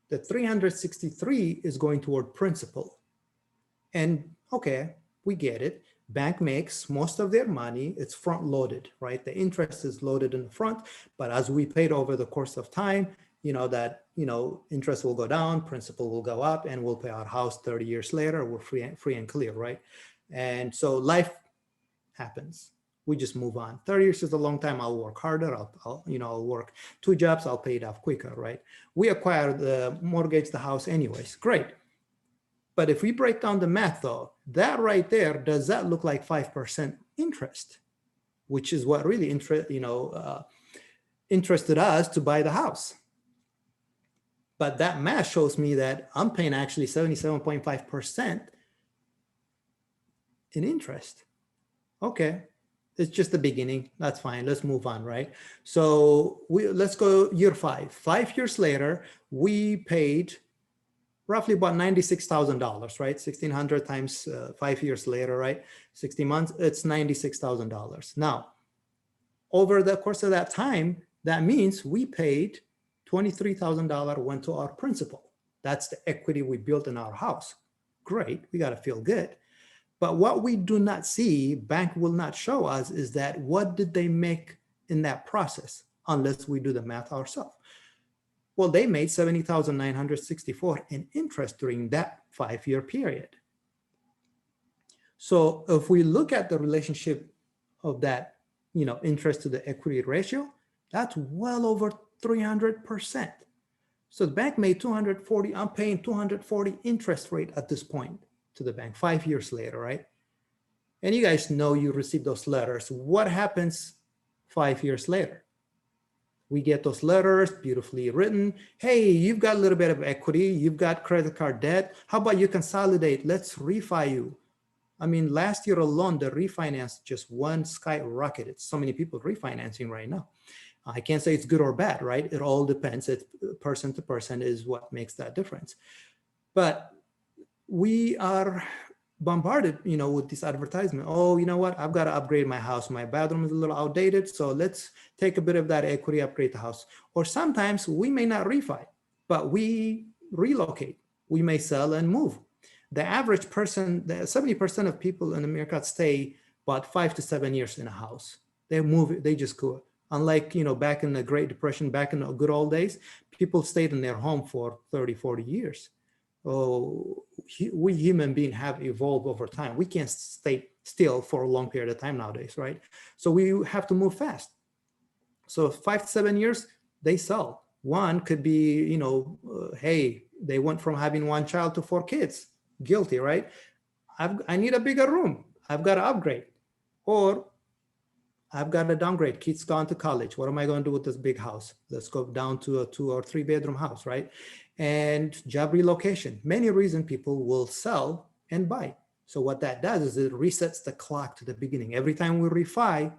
The $363 is going toward principal. And okay, we get it. Bank makes most of their money, it's front loaded, right? The interest is loaded in the front, but as we paid over the course of time, interest will go down, principal will go up, and we'll pay our house 30 years later, we're free and clear, right? And so life happens. We just move on. 30 years is a long time. I'll work harder. I'll work 2 jobs. I'll pay it off quicker, right? We acquire the mortgage, the house anyways. Great. But if we break down the math though, that right there, does that look like 5% interest? Which is what really interested us to buy the house. But that math shows me that I'm paying actually 77.5% in interest. Okay, it's just the beginning. That's fine. Let's move on, right? So let's go year 5. 5 years later, we paid roughly about $96,000, right? 1,600 times 5 years later, right? 60 months, it's $96,000. Now, over the course of that time, that means we paid $23,000 went to our principal. That's the equity we built in our house. Great, we got to feel good. But what we do not see, bank will not show us, is that what did they make in that process, unless we do the math ourselves. Well, they made $70,964 in interest during that 5-year period. So if we look at the relationship of that, interest to the equity ratio, that's well over 300%. So the bank made 240, I'm paying 240 interest rate at this point to the bank 5 years later, right? And you guys know you receive those letters. What happens 5 years later? We get those letters beautifully written. Hey, you've got a little bit of equity. You've got credit card debt. How about you consolidate? Let's refi you. I mean, last year alone, the refinance just skyrocketed. So many people refinancing right now. I can't say it's good or bad, right? It all depends. It's person to person is what makes that difference. But we are bombarded, with this advertisement. Oh, you know what? I've got to upgrade my house. My bathroom is a little outdated. So let's take a bit of that equity, upgrade the house. Or sometimes we may not refi, but we relocate. We may sell and move. The average person, 70% of people in America stay about 5 to 7 years in a house. They move, they just go. Unlike, back in the Great Depression, back in the good old days, people stayed in their home for 30, 40 years. Oh, we human beings have evolved over time. We can't stay still for a long period of time nowadays, right? So we have to move fast. So 5 to 7 years, they sell. One could be, hey, they went from having 1 child to 4 kids. Guilty, right? I need a bigger room. I've got to upgrade. Or I've got to downgrade. Kids gone to college. What am I going to do with this big house? Let's go down to a 2 or 3 bedroom house, right? And job relocation. Many reasons people will sell and buy. So what that does is it resets the clock to the beginning. Every time we refi,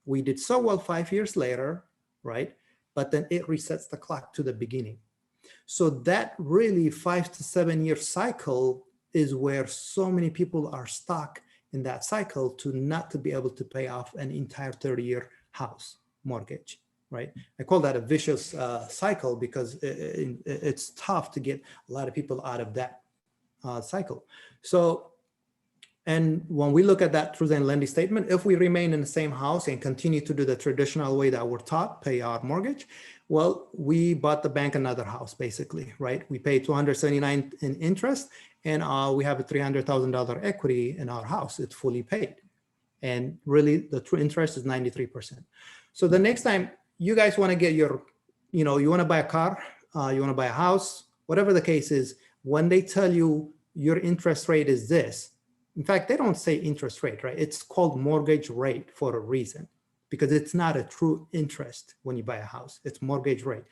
we did so well 5 years later, right? But then it resets the clock to the beginning. So that really 5 to 7 year cycle is where so many people are stuck in that cycle to not to be able to pay off an entire 30-year house mortgage, right? I call that a vicious cycle because it's tough to get a lot of people out of that cycle. So, and when we look at that through the lending statement, if we remain in the same house and continue to do the traditional way that we're taught, pay our mortgage, well, we bought the bank another house, basically, right? We paid $279 in interest, and we have a $300,000 equity in our house. It's fully paid. And really, the true interest is 93%. So the next time you guys want to get your, you want to buy a car, you want to buy a house, whatever the case is, when they tell you your interest rate is this, in fact, they don't say interest rate, right? It's called mortgage rate for a reason, because it's not a true interest when you buy a house. It's mortgage rate.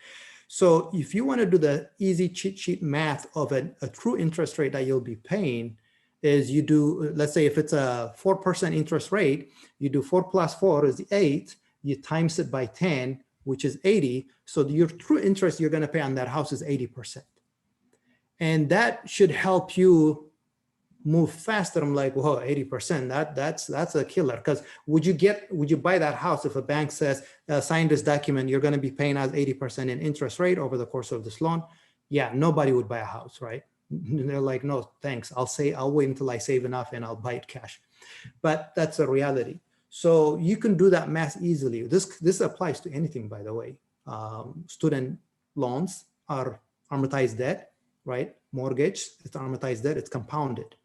So if you want to do the easy cheat sheet math of a true interest rate that you'll be paying, is you do, let's say if it's a 4% interest rate, you do 4 plus 4 is 8, you times it by 10, which is 80. So your true interest you're going to pay on that house is 80%. And that should help you move faster. I'm like, whoa, 80%, that's a killer. Because would you buy that house if a bank says, sign this document, you're going to be paying us 80% in interest rate over the course of this loan? Yeah, nobody would buy a house, right? They're like, no, thanks. I'll wait until I save enough and I'll buy it cash. But that's a reality. So you can do that math easily. This applies to anything, by the way. Student loans are amortized debt, right? Mortgage, it's amortized debt, it's compounded,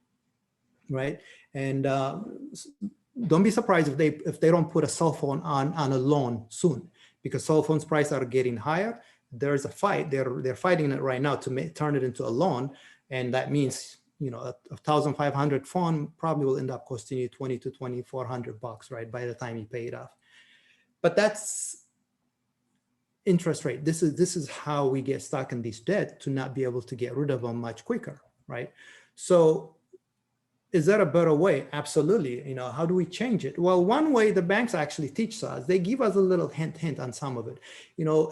right? And don't be surprised if they don't put a cell phone on a loan soon, because cell phones prices are getting higher. There's a fight. They're fighting it right now to turn it into a loan, and that means a $1,500 phone probably will end up costing you $2,200 to $2,400, right, by the time you pay it off. But that's interest rate. This is how we get stuck in this debt, to not be able to get rid of them much quicker, right? So is there a better way? Absolutely. How do we change it? Well, one way the banks actually teach us, they give us a little hint on some of it.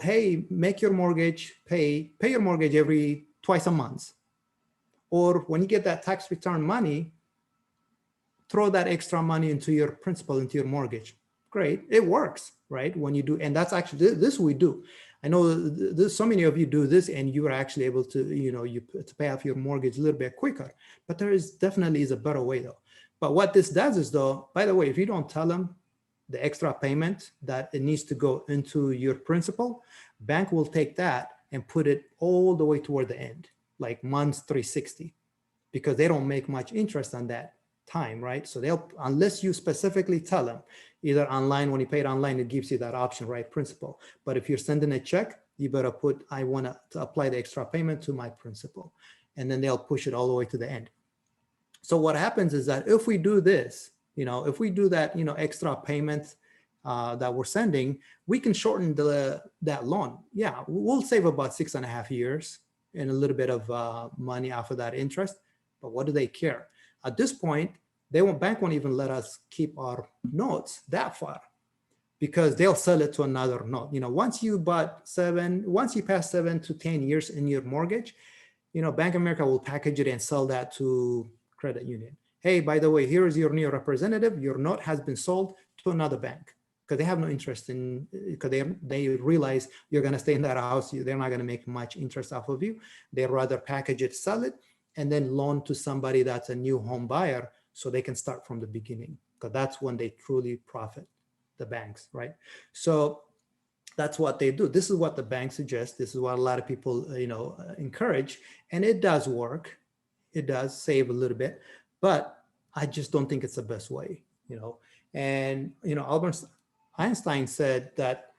Hey, make your mortgage, pay your mortgage every twice a month. Or when you get that tax return money, throw that extra money into your principal, into your mortgage. Great, it works, right? When you do, and that's actually, this we do. I know so many of you do this, and you are actually able to, to pay off your mortgage a little bit quicker. But there definitely is a better way though. But what this does is though, by the way, if you don't tell them the extra payment that it needs to go into your principal, bank will take that and put it all the way toward the end, like months 360, because they don't make much interest on that time, right? So they'll, unless you specifically tell them, either online, when you pay it online, it gives you that option, right, principal. But if you're sending a check, you better put, I want to apply the extra payment to my principal, and then they'll push it all the way to the end. So what happens is that if we do this, if we do that, extra payment that we're sending, we can shorten that loan. Yeah, we'll save about 6.5 years and a little bit of money off of that interest. But what do they care? At this point, bank won't even let us keep our notes that far, because they'll sell it to another note. Once you pass 7 to 10 years in your mortgage, Bank of America will package it and sell that to credit union. Hey, by the way, here is your new representative. Your note has been sold to another bank, because they have no interest in, because they realize you're going to stay in that house. They're not going to make much interest off of you. They'd rather package it, sell it, and then loan to somebody that's a new home buyer, so they can start from the beginning, because that's when they truly profit, the banks, right? So that's what they do. This is what the banks suggest. This is what a lot of people, encourage, and it does work. It does save a little bit, but I just don't think it's the best way, And, Albert Einstein said that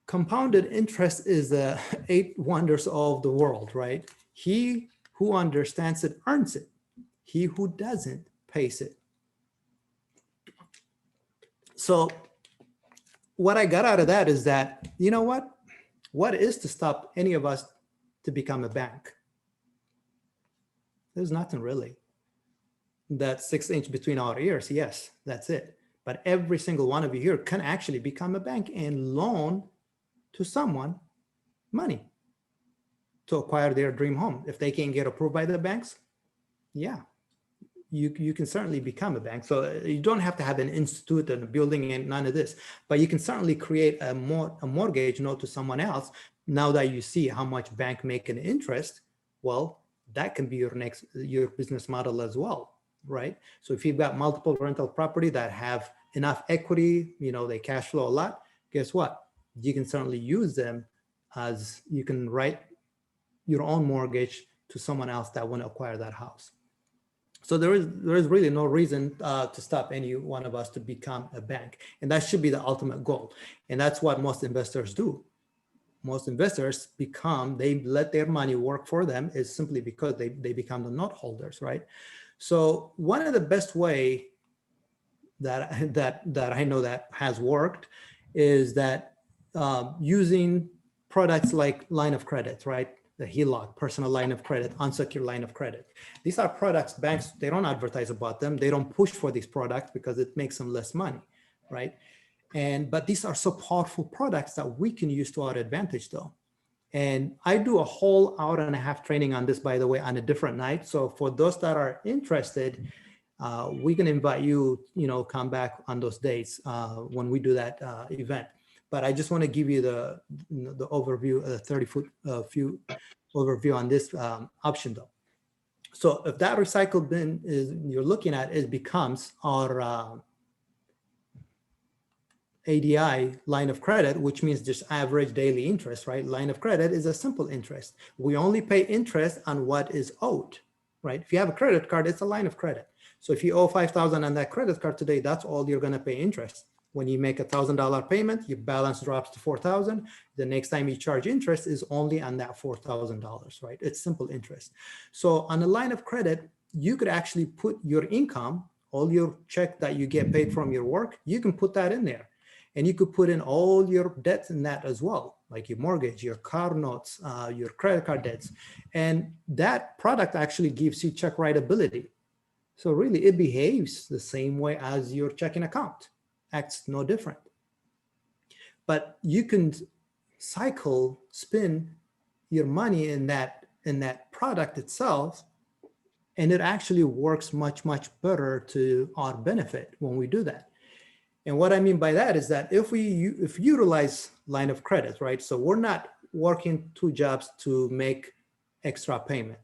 compounded interest is the 8 wonders of the world, right? He who understands it earns it. He who doesn't pays it. So what I got out of that is that, you know what is to stop any of us to become a bank? There's nothing really. That 6 inch between our ears, yes, that's it. But every single one of you here can actually become a bank and loan to someone money to acquire their dream home. If they can't get approved by the banks, yeah, you can certainly become a bank. So you don't have to have an institute and a building and none of this, but you can certainly create a mortgage note to someone else. Now that you see how much bank make an interest, well, that can be your business model as well, right? So if you've got multiple rental property that have enough equity, they cash flow a lot, guess what? You can certainly use them as you can write your own mortgage to someone else that want to acquire that house. So there is really no reason to stop any one of us to become a bank. And that should be the ultimate goal. And that's what most investors do. Most investors they let their money work for them is simply because they become the note holders, right? So one of the best way that I know that has worked is that using products like line of credit, right? The HELOC, personal line of credit, unsecured line of credit. These are products banks, they don't advertise about them. They don't push for these products because it makes them less money, right? But these are so powerful products that we can use to our advantage though. And I do a whole hour-and-a-half training on this, by the way, on a different night. So for those that are interested, we can invite you, come back on those days when we do that event. But I just want to give you the overview, the 30-foot view overview on this option though. So if that recycled bin you're looking at, it becomes our ADI line of credit, which means just average daily interest, right? Line of credit is a simple interest. We only pay interest on what is owed, right? If you have a credit card, it's a line of credit. So if you owe $5,000 on that credit card today, that's all you're going to pay interest. When you make a $1,000 payment, your balance drops to $4,000. The next time you charge interest is only on that $4,000, right? It's simple interest. So on a line of credit, you could actually put your income, all your check that you get paid from your work, you can put that in there. And you could put in all your debts in that as well, like your mortgage, your car notes, your credit card debts. And that product actually gives you check writability. So really it behaves the same way as your checking account. Acts no different. But you can spin your money in that product itself, and it actually works much, much better to our benefit when we do that. And what I mean by that is that if we utilize line of credit, right? So we're not working 2 jobs to make extra payment.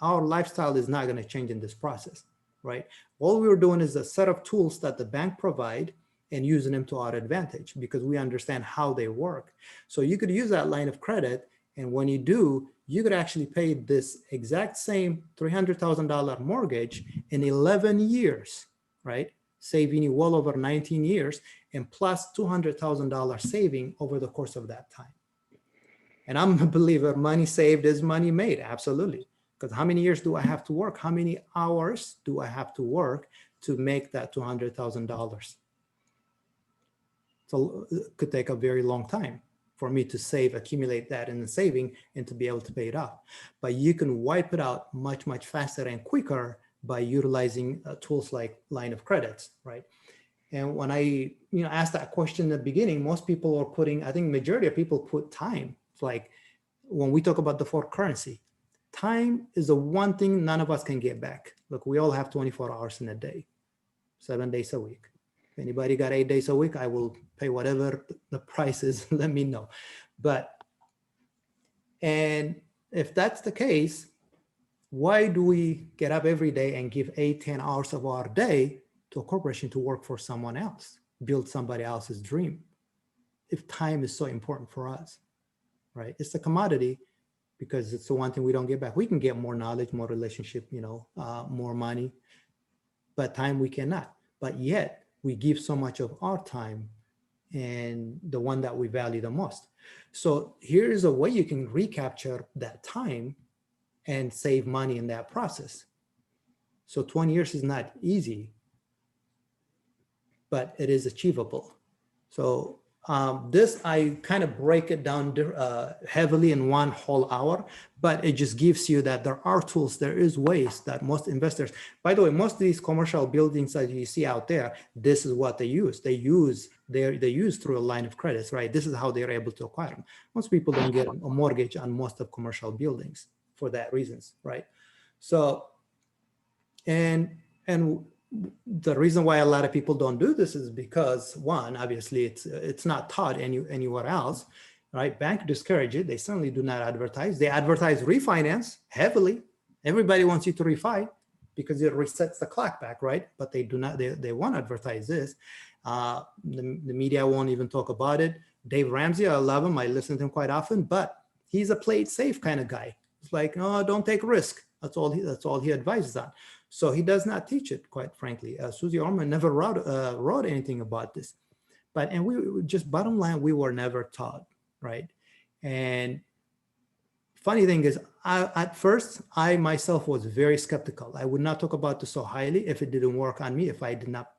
Our lifestyle is not going to change in this process, right? All we're doing is a set of tools that the bank provide and using them to our advantage because we understand how they work. So you could use that line of credit, and when you do, you could actually pay this exact same $300,000 mortgage in 11 years, right? Saving you well over 19 years and plus $200,000 saving over the course of that time. And I'm a believer, money saved is money made, absolutely. Because how many years do I have to work? How many hours do I have to work to make that $200,000? So it could take a very long time for me to accumulate that in the saving and to be able to pay it off. But you can wipe it out much, much faster and quicker by utilizing tools like line of credits, right? And when I asked that question in the beginning, most people are I think majority of people put time. It's like when we talk about the 4 currency, time is the one thing none of us can get back. Look, we all have 24 hours in a day, 7 days a week. If anybody got 8 days a week, I will pay whatever the price is, let me know. And if that's the case, why do we get up every day and give 8-10 hours of our day to a corporation to work for someone else, build somebody else's dream? If time is so important for us, right? It's a commodity because it's the one thing we don't get back. We can get more knowledge, more relationship, more money, but time we cannot. But yet we give so much of our time and the one that we value the most. So here's a way you can recapture that time and save money in that process. So 20 years is not easy, but it is achievable. So this, I kind of break it down heavily in one whole hour, but it just gives you that there are tools, there is ways that most investors, by the way, most of these commercial buildings that you see out there, this is what they use. They use through a line of credits, right? This is how they're able to acquire them. Most people don't get a mortgage on most of commercial buildings for that reasons, right? So, and the reason why a lot of people don't do this is because, one, obviously it's not taught anywhere else, right? Banks discourage it. They certainly do not advertise. They advertise refinance heavily. Everybody wants you to refi because it resets the clock back, right? But they do not. They won't advertise this. The media won't even talk about it. Dave Ramsey, I love him. I listen to him quite often, but he's a play it safe kind of guy. It's like, oh, don't take risk. That's all he advises on. So he does not teach it, quite frankly. Susie Orman never wrote anything about this. And we just, bottom line, we were never taught, right? And funny thing is, at first, I myself was very skeptical. I would not talk about this so highly if it didn't work on me, if I did not,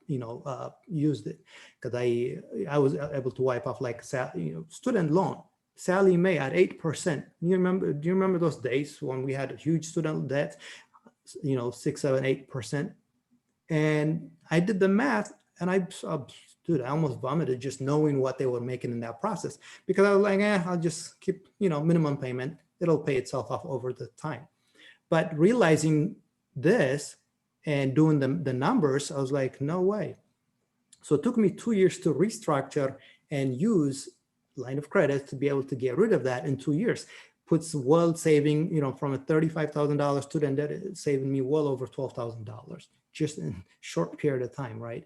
used it. Because I was able to wipe off like, student loan. Sallie Mae at 8%. Do you remember those days when we had a huge student debt? 6, 7, 8%. And I did the math and I almost vomited just knowing what they were making in that process, because I was like, I'll just keep, minimum payment. It'll pay itself off over the time. But realizing this and doing the numbers, I was like, no way. So it took me 2 years to restructure and use line of credit to be able to get rid of that in 2 years. Puts well saving, from a $35,000 student debt, saving me well over $12,000 just in a short period of time, right?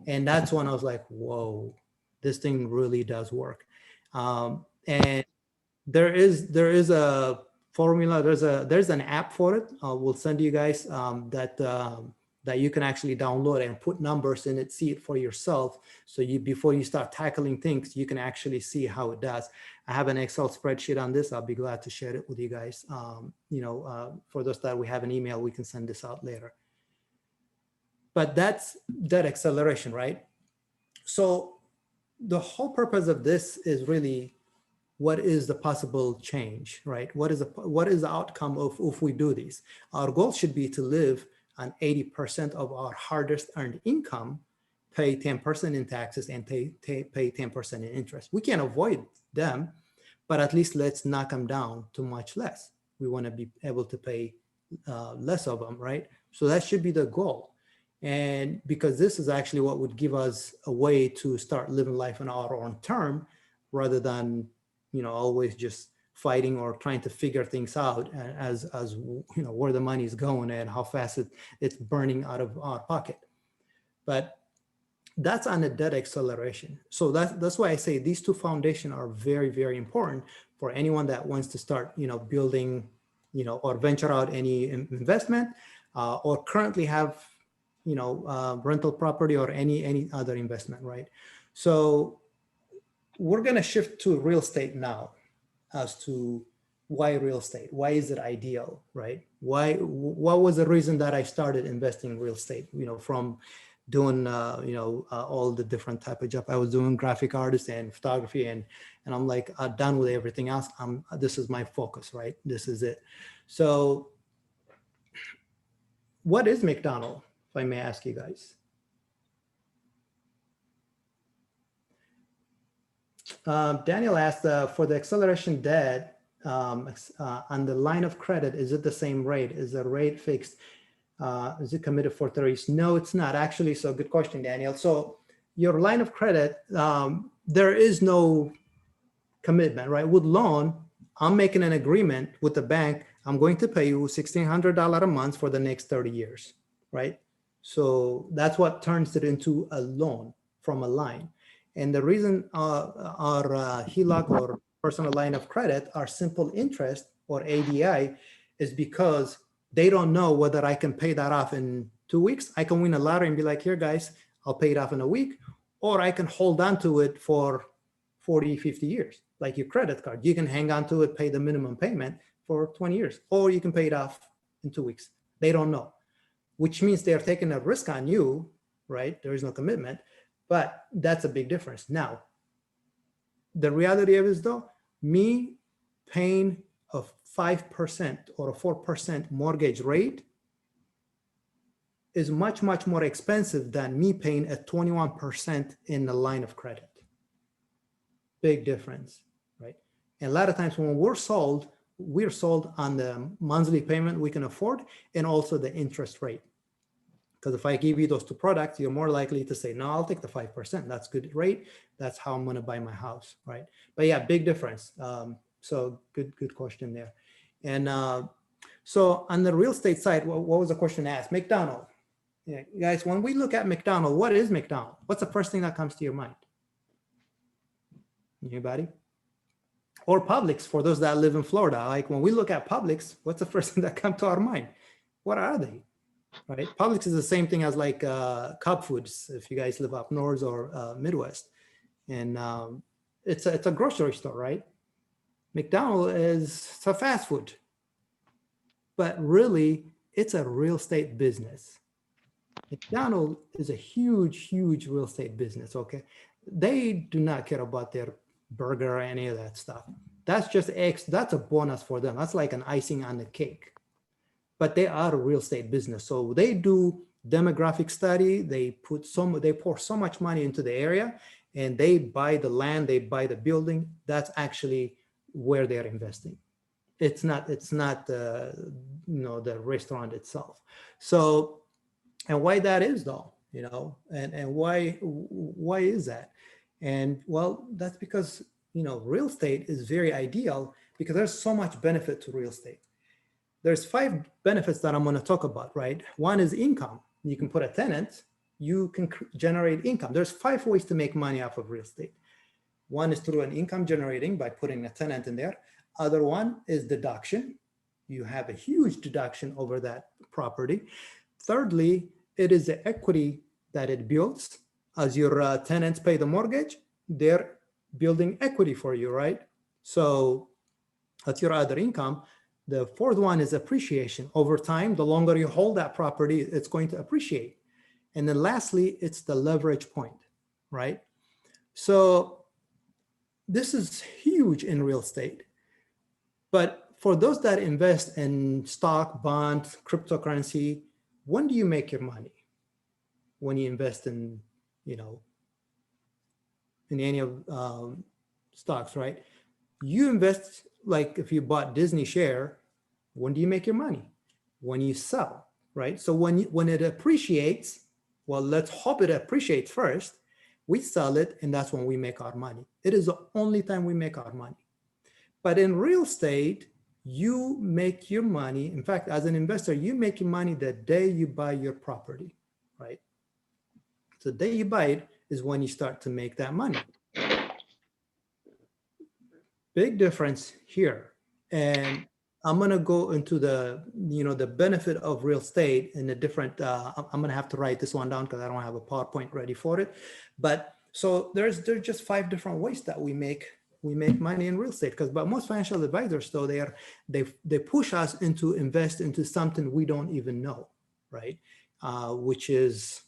And that's when I was like, whoa, this thing really does work. And there is a formula. There's an app for it. We'll send you guys that you can actually download and put numbers in it, see it for yourself. So before you start tackling things, you can actually see how it does. I have an Excel spreadsheet on this. I'll be glad to share it with you guys. For those that we have an email, we can send this out later. But that's that acceleration, right? So the whole purpose of this is really, what is the possible change, right? What is the outcome of if we do these? Our goal should be to live on 80% of our hardest earned income, pay 10% in taxes, and pay 10% in interest. We can't avoid them, but at least let's knock them down to much less. We want to be able to pay less of them, right? So that should be the goal. And because this is actually what would give us a way to start living life on our own term, rather than, always just fighting or trying to figure things out as where the money is going and how fast it's burning out of our pocket. But that's on the debt acceleration. So that's why I say these two foundations are very, very important for anyone that wants to start, building, or venture out any investment, or currently have, rental property or any other investment, right? So we're going to shift to real estate now, as to why real estate, why is it ideal, right? What was the reason that I started investing in real estate, from doing, all the different type of job I was doing, graphic artist and photography. And I'm like, I'm done with everything else. This is my focus, right? This is it. So what is McDonald, if I may ask you guys? Daniel asked, for the acceleration debt on the line of credit, is it the same rate? Is the rate fixed? Is it committed for 30 years? No, it's not actually. So good question, Daniel. So your line of credit, there is no commitment, right? With loan, I'm making an agreement with the bank. I'm going to pay you $1,600 a month for the next 30 years, right? So that's what turns it into a loan from a line. And the reason our HELOC or personal line of credit are simple interest or ADI is because they don't know whether I can pay that off in 2 weeks. I can win a lottery and be like, here guys, I'll pay it off in a week, or I can hold on to it for 40, 50 years, like your credit card. You can hang on to it, pay the minimum payment for 20 years, or you can pay it off in 2 weeks. They don't know, which means they're taking a risk on you, right? There is no commitment, but that's a big difference. Now, the reality of it is though, me paying a 5% or a 4% mortgage rate is much, much more expensive than me paying a 21% in the line of credit. Big difference, right? And a lot of times when we're sold on the monthly payment we can afford and also the interest rate. Because if I give you those two products, you're more likely to say, no, I'll take the 5%. That's good rate. That's how I'm going to buy my house, right? But yeah, big difference. So good question there. And so on the real estate side, what was the question asked? McDonald's. Yeah, guys, when we look at McDonald's, what is McDonald's? What's the first thing that comes to your mind? Anybody? Or Publix, for those that live in Florida. Like when we look at Publix, what's the first thing that comes to our mind? What are they? Right? Publix is the same thing as like Cub Foods, if you guys live up north or Midwest. And it's a grocery store, right? McDonald's is a fast food. But really, it's a real estate business. McDonald's is a huge, huge real estate business, okay? They do not care about their burger or any of that stuff. That's just that's a bonus for them. That's like an icing on the cake. But they are a real estate business. So they do demographic study. They pour so much money into the area and they buy the land, they buy the building. That's actually where they're investing. It's not the restaurant itself. So, and why that is though, and why is that? And well, that's because, real estate is very ideal because there's so much benefit to real estate. There's 5 benefits that I'm going to talk about, right? One is income. You can put a tenant, you can generate income. There's 5 ways to make money off of real estate. One is through an income generating by putting a tenant in there. Other one is deduction. You have a huge deduction over that property. Thirdly, it is the equity that it builds. As your tenants pay the mortgage, they're building equity for you, right? So that's your other income. The fourth one is appreciation. Over time, the longer you hold that property, it's going to appreciate. And then lastly, it's the leverage point, right? So this is huge in real estate. But for those that invest in stock, bonds, cryptocurrency, when do you make your money? When you invest in, in any of stocks, right? You invest, like if you bought Disney share, when do you make your money? When you sell, right? So when it appreciates, well, let's hope it appreciates first. We sell it, and that's when we make our money. It is the only time we make our money. But in real estate, you make your money. In fact, as an investor, you make your money the day you buy your property, right? So the day you buy it is when you start to make that money. Big difference here. And I'm going to go into the benefit of real estate in a different, I'm going to have to write this one down because I don't have a PowerPoint ready for it. But so there's just 5 different ways that we make money in real estate. But most financial advisors, though, they push us into invest into something we don't even know, right? Which is,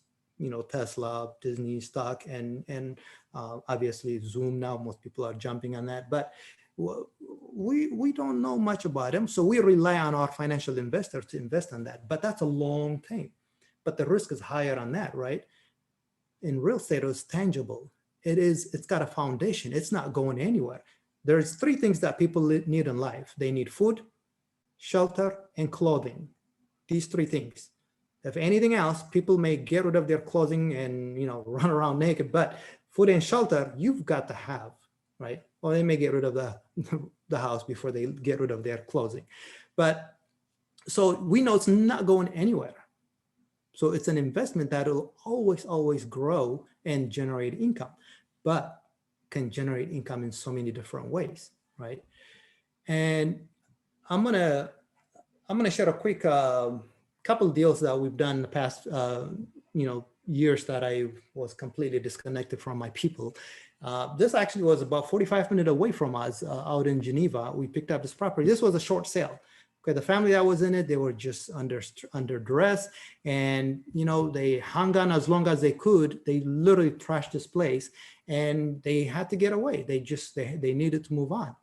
Tesla, Disney stock, and obviously Zoom now. Most people are jumping on that, but we don't know much about them. So we rely on our financial investors to invest on that. But that's a long time. But the risk is higher on that, right? In real estate, it's tangible. It's got a foundation. It's not going anywhere. There's 3 things that people need in life. They need food, shelter, and clothing. These 3 things. If anything else, people may get rid of their clothing and, run around naked, but food and shelter, you've got to have, right? Or they may get rid of the house before they get rid of their clothing. But so we know it's not going anywhere. So it's an investment that will always, always grow and generate income, but can generate income in so many different ways, right? And I'm gonna share a quick couple deals that we've done in the past, years that I was completely disconnected from my people. This actually was about 45 minutes away from us out in Geneva. We picked up this property. This was a short sale Okay, the family that was in it, they were just under duress, and they hung on as long as they could. They literally trashed this place, and they had to get away. They needed to move on.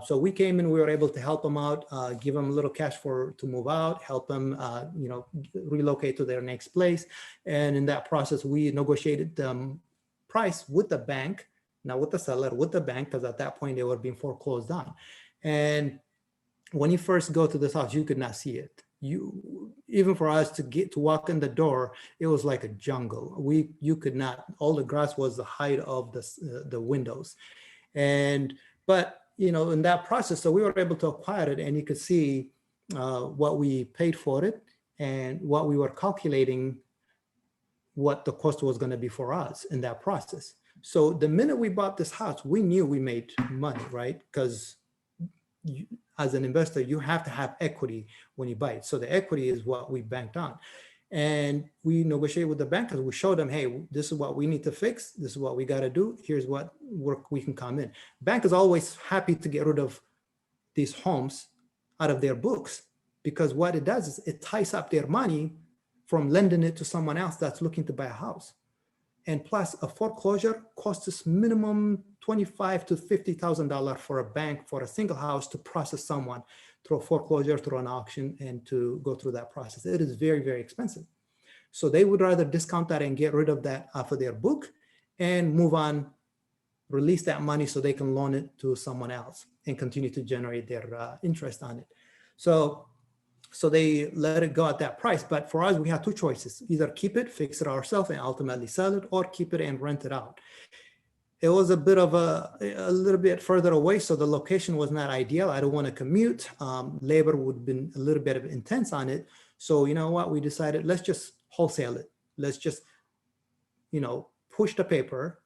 So we came in, we were able to help them out, give them a little cash to move out, help them, relocate to their next place. And in that process, we negotiated the price with the bank, not with the seller, with the bank, because at that point they were being foreclosed on. And when you first go to this house, you could not see it. Even for us to walk in the door, it was like a jungle. You could not. All the grass was the height of the windows, but in that process, so we were able to acquire it, and you could see what we paid for it and what we were calculating, what the cost was going to be for us in that process. So the minute we bought this house, we knew we made money, right? Because as an investor, you have to have equity when you buy it. So the equity is what we banked on. And we negotiate with the bankers. We show them, hey, this is what we need to fix. This is what we got to do. Here's what work we can come in. Bank is always happy to get rid of these homes out of their books, because what it does is it ties up their money from lending it to someone else that's looking to buy a house. And plus, a foreclosure costs us minimum $25,000 to $50,000 for a bank for a single house to process someone through a foreclosure, through an auction, and to go through that process. It is very, very expensive. So they would rather discount that and get rid of that off of their book and move on, release that money so they can loan it to someone else and continue to generate their interest on it. So they let it go at that price. But for us, we had two choices: either keep it, fix it ourselves, and ultimately sell it, or keep it and rent it out. It was a bit of a little bit further away, so the location was not ideal. I don't want to commute. Labor would have been a little bit of intense on it. So you know what? We decided, let's just wholesale it. Let's just, push the paper,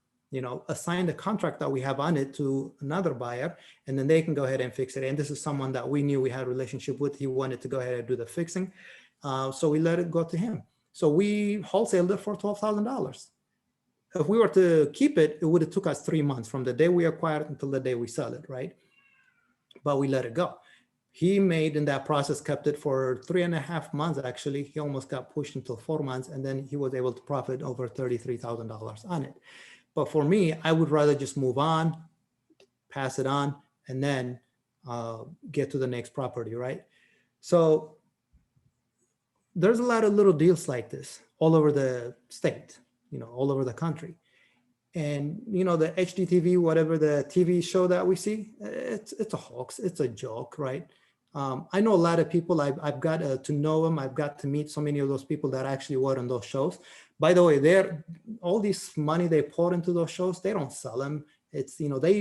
assign the contract that we have on it to another buyer, and then they can go ahead and fix it. And this is someone that we knew we had a relationship with. He wanted to go ahead and do the fixing. So we let it go to him. So we wholesaled it for $12,000. If we were to keep it, it would have took us 3 months from the day we acquired until the day we sell it, right? But we let it go. He made, in that process, kept it for 3.5 months, actually. He almost got pushed until 4 months, and then he was able to profit over $33,000 on it. But for me, I would rather just move on, pass it on, and then get to the next property, right? So there's a lot of little deals like this all over the state, all over the country. And, the HDTV, whatever the TV show that we see, it's a hoax. It's a joke, right? I know a lot of people. I've got to know them. I've got to meet so many of those people that actually were on those shows. By the way, all this money they pour into those shows, they don't sell them. It's, they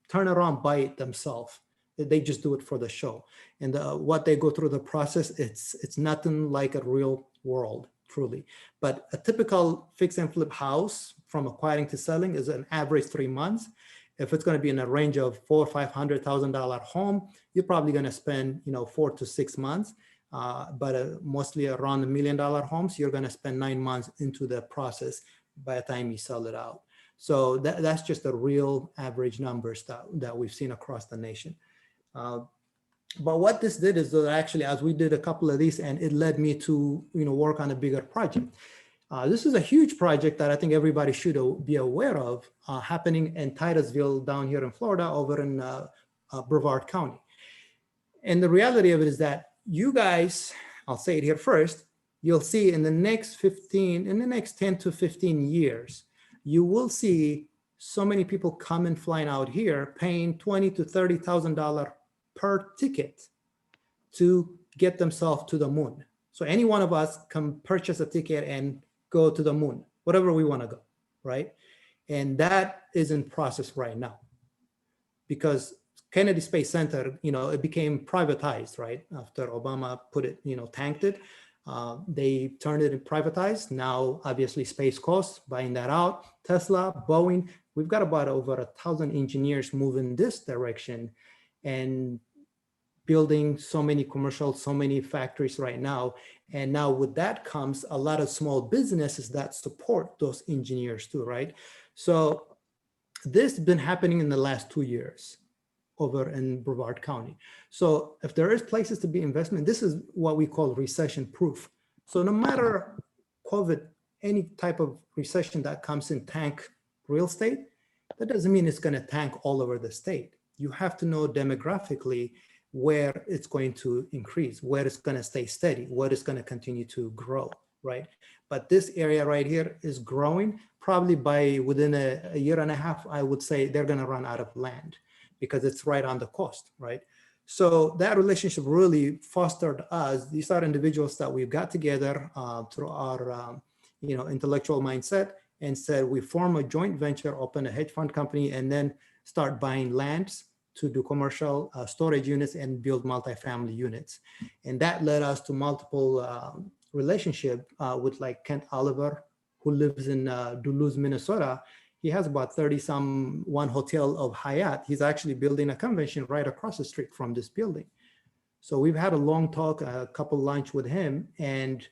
turn around, buy it themselves. They just do it for the show. And what they go through the process, it's nothing like a real world, truly. But a typical fix and flip house from acquiring to selling is an average 3 months. If it's going to be in a range of $400,000 or $500,000 home, you're probably going to spend 4 to 6 months. But mostly around $1 million homes, you're going to spend 9 months into the process by the time you sell it out. So that's just the real average numbers that we've seen across the nation. But what this did is that actually, as we did a couple of these, and it led me to work on a bigger project. This is a huge project that I think everybody should be aware of, happening in Titusville down here in Florida, over in Brevard County. And the reality of it is that you guys, I'll say it here first, you'll see in the next 10 to 15 years, you will see so many people coming flying out here paying $20,000 to $30,000 per ticket to get themselves to the moon. So any one of us can purchase a ticket and go to the moon, whatever we want to go, right? And that is in process right now, because Kennedy Space Center, it became privatized, right? After Obama put it, tanked it. They turned it privatized. Now, obviously, Space Coast, buying that out. Tesla, Boeing, we've got about over 1,000 engineers moving this direction and building so many commercials, so many factories right now. And now with that comes a lot of small businesses that support those engineers too, right? So this has been happening in the last 2 years. over in Brevard County. So if there is places to be investment, this is what we call recession proof. So no matter COVID, any type of recession that comes in tank real estate, that doesn't mean it's going to tank all over the state. You have to know demographically where it's going to increase, where it's going to stay steady, where it's going to continue to grow, right? But this area right here is growing. Probably by within a year and a half, I would say they're going to run out of land because it's right on the coast, right? So that relationship really fostered us. These are individuals that we've got together through our intellectual mindset, and said we form a joint venture, open a hedge fund company, and then start buying lands to do commercial storage units and build multifamily units. And that led us to multiple relationship with like Kent Oliver, who lives in Duluth, Minnesota. He has about 30-some-one hotel of Hyatt. He's actually building a convention right across the street from this building. So we've had a long talk, a couple lunch with him, and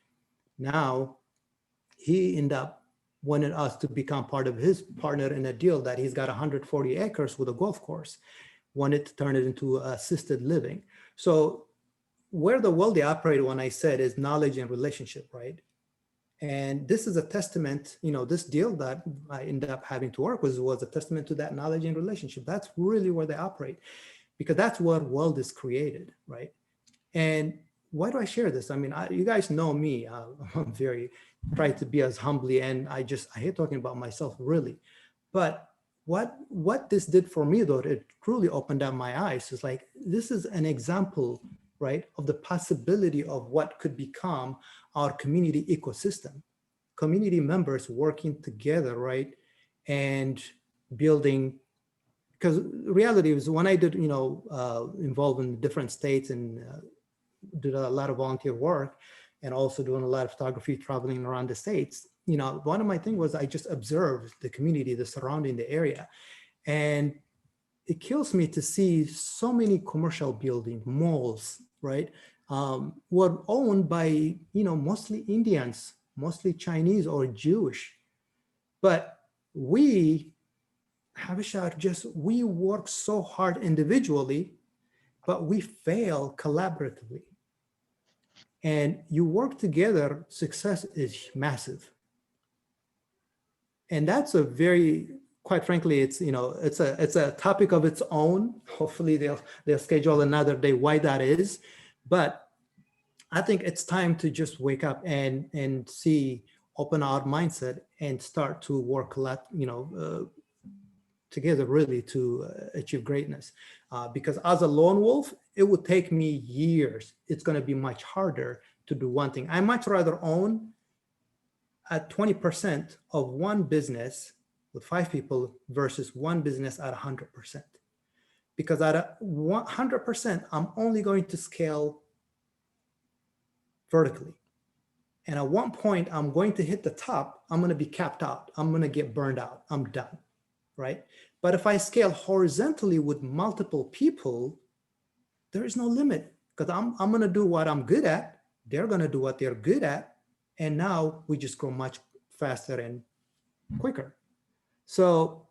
now he ended up wanted us to become part of his partner in a deal that he's got 140 acres with a golf course, wanted to turn it into assisted living. So where the wealthy operate, when I said, is knowledge and relationship, right? And this is a testament, this deal that I ended up having to work with was a testament to that knowledge and relationship. That's really where they operate, because that's where wealth is created, right? And why do I share this? I mean, you guys know me. I'm very try to be as humbly, and I hate talking about myself, really. But what this did for me, though, it truly opened up my eyes. It's like, this is an example, right, of the possibility of what could become our community ecosystem. Community members working together, right, and building. Because reality is, when I did, involved in different states and did a lot of volunteer work, and also doing a lot of photography, traveling around the states, one of my things was I just observed the community, the surrounding the area. And it kills me to see so many commercial buildings, malls, right, were owned by, mostly Indians, mostly Chinese or Jewish. But we, Habeshar, we work so hard individually, but we fail collaboratively. And you work together, success is massive. And that's a very, quite frankly, it's a topic of its own. Hopefully they'll schedule another day why that is. But I think it's time to just wake up and see, open our mindset and start to work a lot, together really to achieve greatness. Because as a lone wolf, it would take me years. It's going to be much harder to do one thing. I much rather own at 20% of one business with 5 people versus one business at 100%. Because at 100%, I'm only going to scale vertically. And at one point, I'm going to hit the top. I'm going to be capped out. I'm going to get burned out. I'm done, right? But if I scale horizontally with multiple people, there is no limit, because I'm going to do what I'm good at. They're going to do what they're good at. And now we just grow much faster and quicker. So,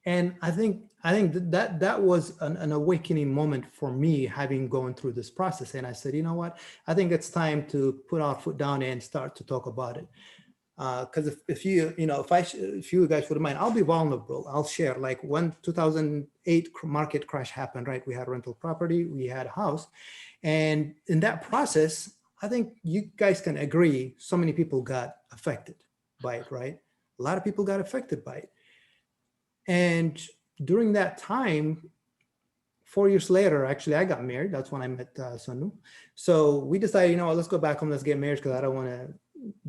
and I think that was an awakening moment for me, having gone through this process. And I said, you know what? I think it's time to put our foot down and start to talk about it. Because if you guys wouldn't mind, I'll be vulnerable. I'll share, like, when 2008 market crash happened, right? We had rental property, we had a house. And in that process, I think you guys can agree, so many people got affected by it, right? A lot of people got affected by it. And during that time, 4 years later, actually, I got married. That's when I met Sonu. So we decided, let's go back home, let's get married, because I don't want to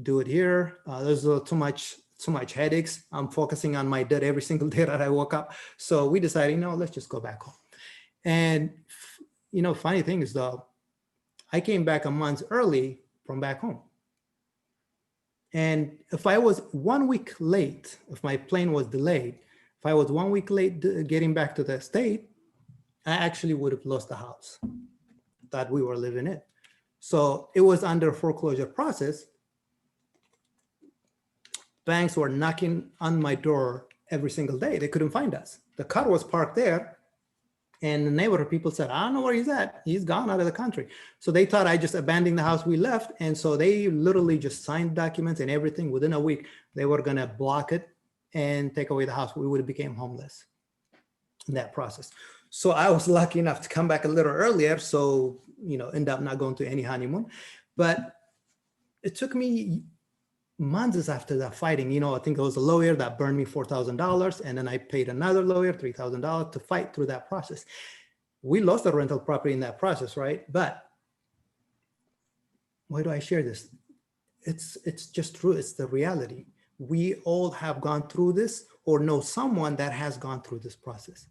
do it here. There's too much headaches. I'm focusing on my debt every single day that I woke up. So we decided, let's just go back home. And, funny thing is, though, I came back a month early from back home. And if I was 1 week late, if my plane was delayed, if I was 1 week late getting back to the state, I actually would have lost the house that we were living in. So it was under foreclosure process. Banks were knocking on my door every single day. They couldn't find us. The car was parked there And the neighborhood people said, I don't know where he's at. He's gone out of the country. So they thought I just abandoned the house we left. And so they literally just signed documents and everything. Within a week, they were going to block it and take away the house. We would have became homeless in that process. So I was lucky enough to come back a little earlier. So, end up not going to any honeymoon. But it took me months after that fighting. I think there was a lawyer that burned me $4,000, and then I paid another lawyer $3,000 to fight through that process. We lost the rental property in that process, right? But why do I share this? It's just true. It's the reality. We all have gone through this or know someone that has gone through this process.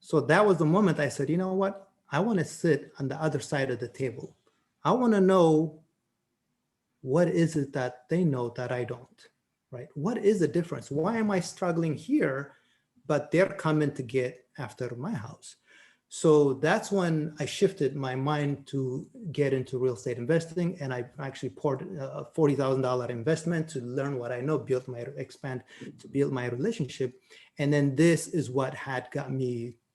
So that was the moment I said, you know what? I want to sit on the other side of the table. I want to know what is it that they know that I don't, right? What is the difference? Why am I struggling here, but they're coming to get after my house? So that's when I shifted my mind to get into real estate investing. And I actually poured a $40,000 investment to learn what I know, build my relationship. And then this is what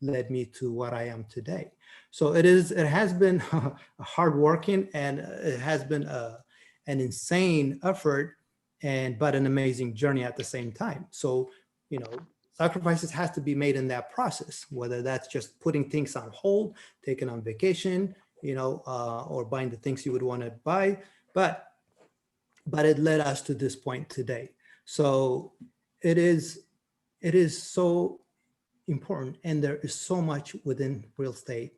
led me to what I am today. So it has been hardworking, and it has been an insane effort, but an amazing journey at the same time. So, sacrifices has to be made in that process, whether that's just putting things on hold, taking on vacation, or buying the things you would want to buy. But it led us to this point today. So it is so important, and there is so much within real estate.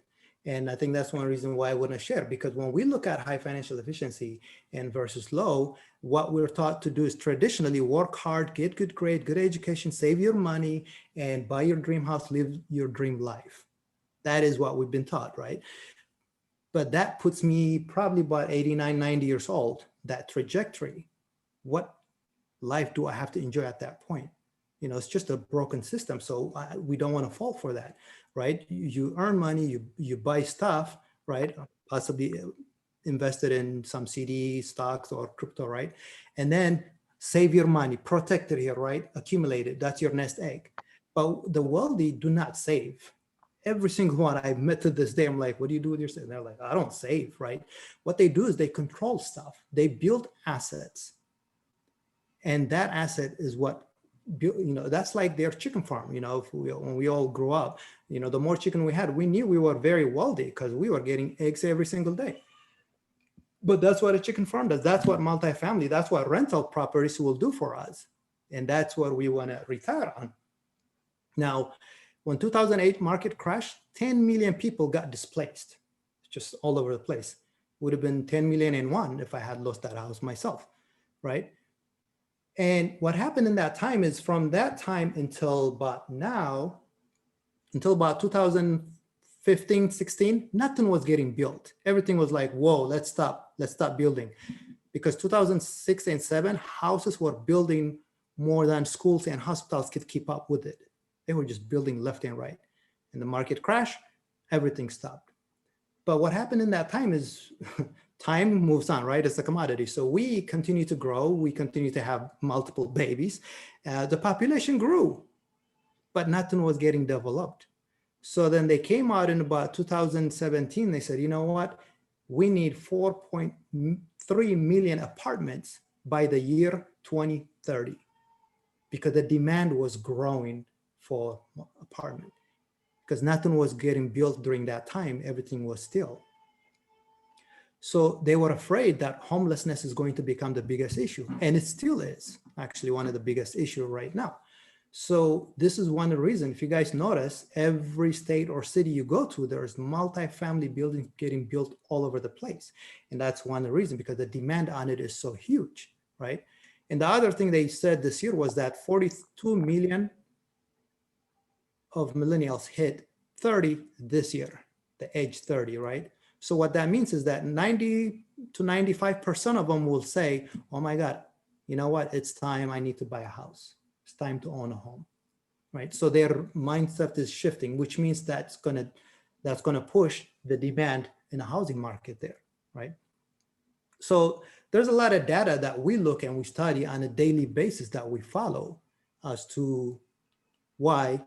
And I think that's one reason why I want to share, because when we look at high financial efficiency and versus low, what we're taught to do is traditionally work hard, get good grade, good education, save your money, and buy your dream house, live your dream life. That is what we've been taught, right? But that puts me probably about 89, 90 years old, that trajectory. What life do I have to enjoy at that point? It's just a broken system. So we don't want to fall for that, right? You earn money, you buy stuff, right? Possibly invested in some CD, stocks, or crypto, right? And then save your money, protect it here, right? Accumulate it. That's your nest egg. But the wealthy do not save. Every single one I've met to this day, I'm like, what do you do with your savings? They're like, I don't save, right? What they do is they control stuff. They build assets. And that asset is what, that's like their chicken farm. When we all grew up, the more chicken we had, we knew we were very wealthy because we were getting eggs every single day. But that's what a chicken farm does. That's what multifamily, that's what rental properties will do for us. And that's what we want to retire on. Now, when 2008 market crashed, 10 million people got displaced, just all over the place. Would have been 10 million and one if I had lost that house myself, right? And what happened in that time is from that time until about now, until about 2015, 16, nothing was getting built. Everything was like, whoa, let's stop building. Because 2006 and 7, houses were building more than schools and hospitals could keep up with it. They were just building left and right. And the market crashed, everything stopped. But what happened in that time is time moves on, right? It's a commodity. So we continue to grow. We continue to have multiple babies. The population grew, but nothing was getting developed. So then they came out in about 2017. They said, you know what? We need 4.3 million apartments by the year 2030 because the demand was growing for apartment because nothing was getting built during that time. Everything was still. So they were afraid that homelessness is going to become the biggest issue. And it still is actually one of the biggest issues right now. So this is one of the reasons, if you guys notice, every state or city you go to, there's multi-family buildings getting built all over the place. And that's one of the reasons, because the demand on it is so huge, right? And the other thing they said this year was that 42 million of millennials hit 30 this year, the age 30, right? So what that means is that 90 to 95% of them will say, oh my God, you know what? It's time I need to buy a house. It's time to own a home, right? So their mindset is shifting, which means that's gonna push the demand in the housing market there, right? So there's a lot of data that we look and we study on a daily basis that we follow as to why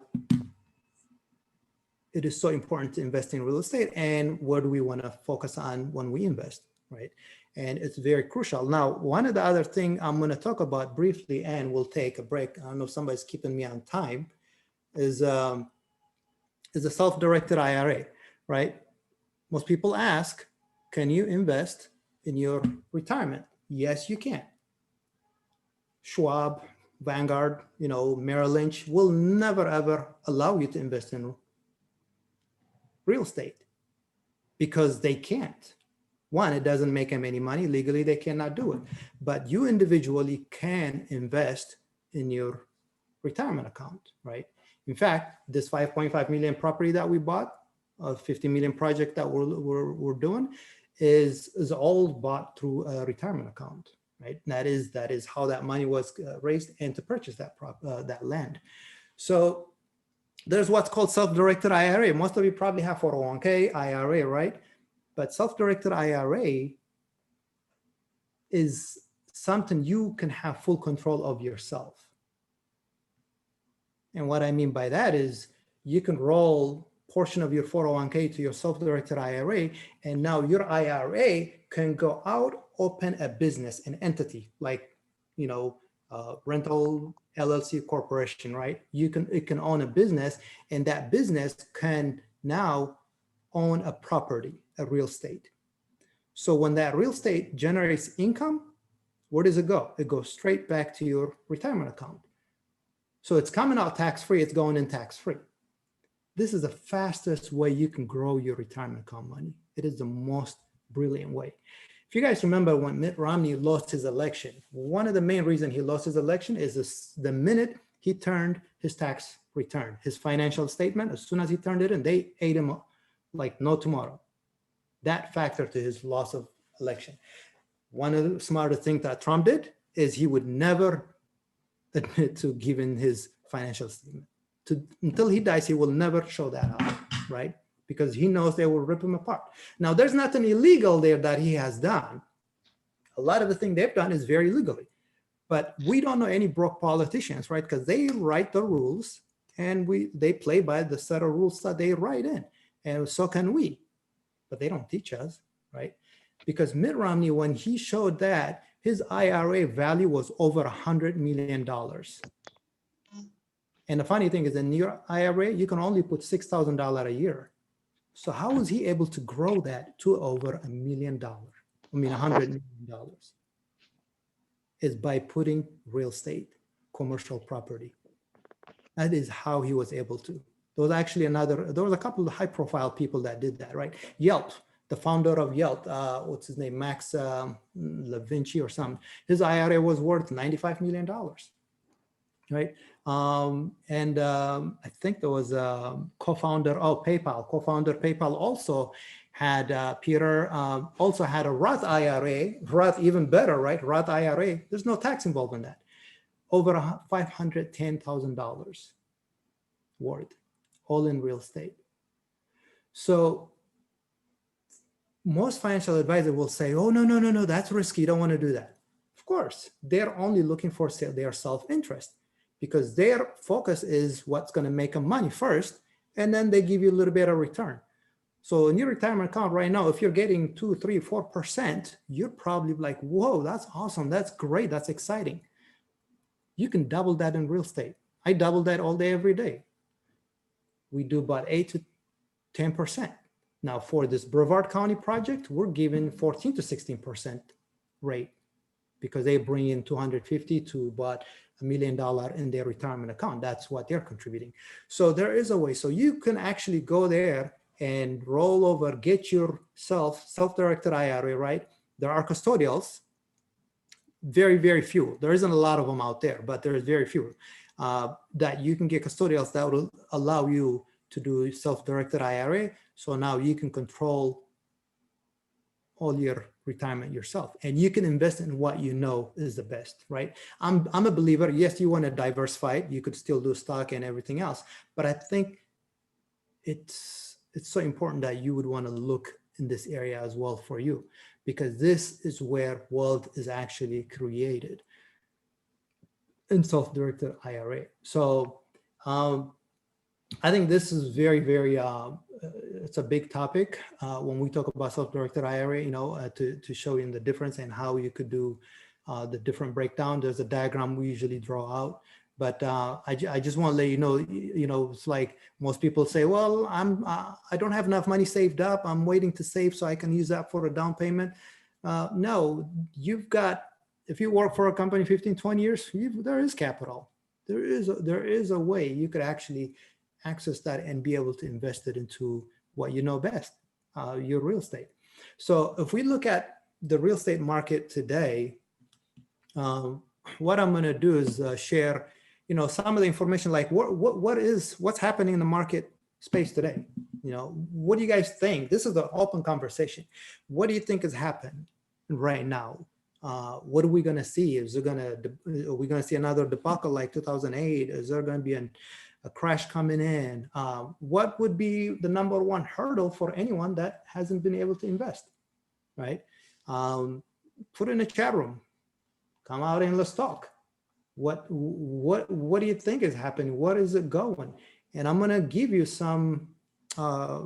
it is so important to invest in real estate, and what do we want to focus on when we invest, right? And it's very crucial. Now, one of the other thing I'm going to talk about briefly, and we'll take a break. I don't know if somebody's keeping me on time, is a self-directed IRA, right? Most people ask, can you invest in your retirement? Yes, you can. Schwab, Vanguard, Merrill Lynch will never, ever allow you to invest in real estate because they can't. One, it doesn't make them any money. Legally, they cannot do it. But you individually can invest in your retirement account, right? In fact, this 5.5 million property that we bought, a 50 million project that we're doing, is all bought through a retirement account, right? That is how that money was raised and to purchase that land. So there's what's called self-directed IRA. Most of you probably have 401k, IRA, right? But self-directed IRA is something you can have full control of yourself. And what I mean by that is you can roll a portion of your 401k to your self-directed IRA, and now your IRA can go out, open a business, an entity, like, rental LLC corporation, right? It can own a business, and that business can now own a property, a real estate. So when that real estate generates income, where does it go? It goes straight back to your retirement account. So it's coming out tax-free, it's going in tax-free. This is the fastest way you can grow your retirement account money. It is the most brilliant way. If you guys remember when Mitt Romney lost his election, one of the main reasons he lost his election is the minute he turned his tax return, his financial statement, as soon as he turned it in, they ate him up like no tomorrow. That factored to his loss of election. One of the smarter things that Trump did is he would never admit to giving his financial statement. Until he dies, he will never show that out, right? Because he knows they will rip him apart. Now, there's nothing illegal there that he has done. A lot of the things they've done is very legally. But we don't know any broke politicians, right? Because they write the rules, and they play by the set of rules that they write in. And so can we. But they don't teach us, right? Because Mitt Romney, when he showed that, his IRA value was over $100 million. And the funny thing is, in your IRA, you can only put $6,000 a year. So how was he able to grow that to over $1 million? $100 million. Is by putting real estate, commercial property. That is how he was able to. There was a couple of high-profile people that did that, right? Yelp, the founder of Yelp, what's his name, Max LaVinci or something. His IRA was worth $95 million, right? I think there was a co-founder of PayPal. Co-founder PayPal also had Peter also had a Roth IRA. Roth even better, right? Roth IRA. There's no tax involved in that. Over $510,000 worth, all in real estate. So most financial advisors will say, oh, no, that's risky. You don't want to do that. Of course, they're only looking for their self-interest because their focus is what's going to make them money first, and then they give you a little bit of return. So in your retirement account right now, if you're getting 2, 3, 4%, you're probably like, whoa, that's awesome. That's great. That's exciting. You can double that in real estate. I double that all day, every day. We do about 8 to 10%. Now for this Brevard County project, we're giving 14 to 16% rate because they bring in 250 to about $1 million in their retirement account. That's what they're contributing. So there is a way. So you can actually go there and roll over, get your self-directed IRA, right? There are custodials, very, very few. There isn't a lot of them out there, but there's very few that you can get custodials that will allow you to do self-directed IRA. So now you can control all your retirement yourself, and you can invest in what you know is the best, right? I'm a believer. Yes, you want to diversify. You could still do stock and everything else, but I think it's so important that you would want to look in this area as well for you, because this is where wealth is actually created in self-directed IRA. So I think this is very, very, it's a big topic when we talk about self-directed IRA, to show you the difference and how you could do the different breakdown. There's a diagram we usually draw out. But I just want to let you know, it's like most people say, well, I don't have enough money saved up. I'm waiting to save so I can use that for a down payment. No, you've got, if you work for a company 15, 20 years, there is capital. There is a way you could actually access that and be able to invest it into what you know best, your real estate. So if we look at the real estate market today, what I'm going to do is share, some of the information, like what's happening in the market space today. What do you guys think? This is an open conversation. What do you think is happening right now? What are we going to see? Are we going to see another debacle like 2008? Is there going to be a crash coming in? What would be the number one hurdle for anyone that hasn't been able to invest, right? Put in a chat room, come out and let's talk. What do you think is happening? What is it going? And I'm going to give you some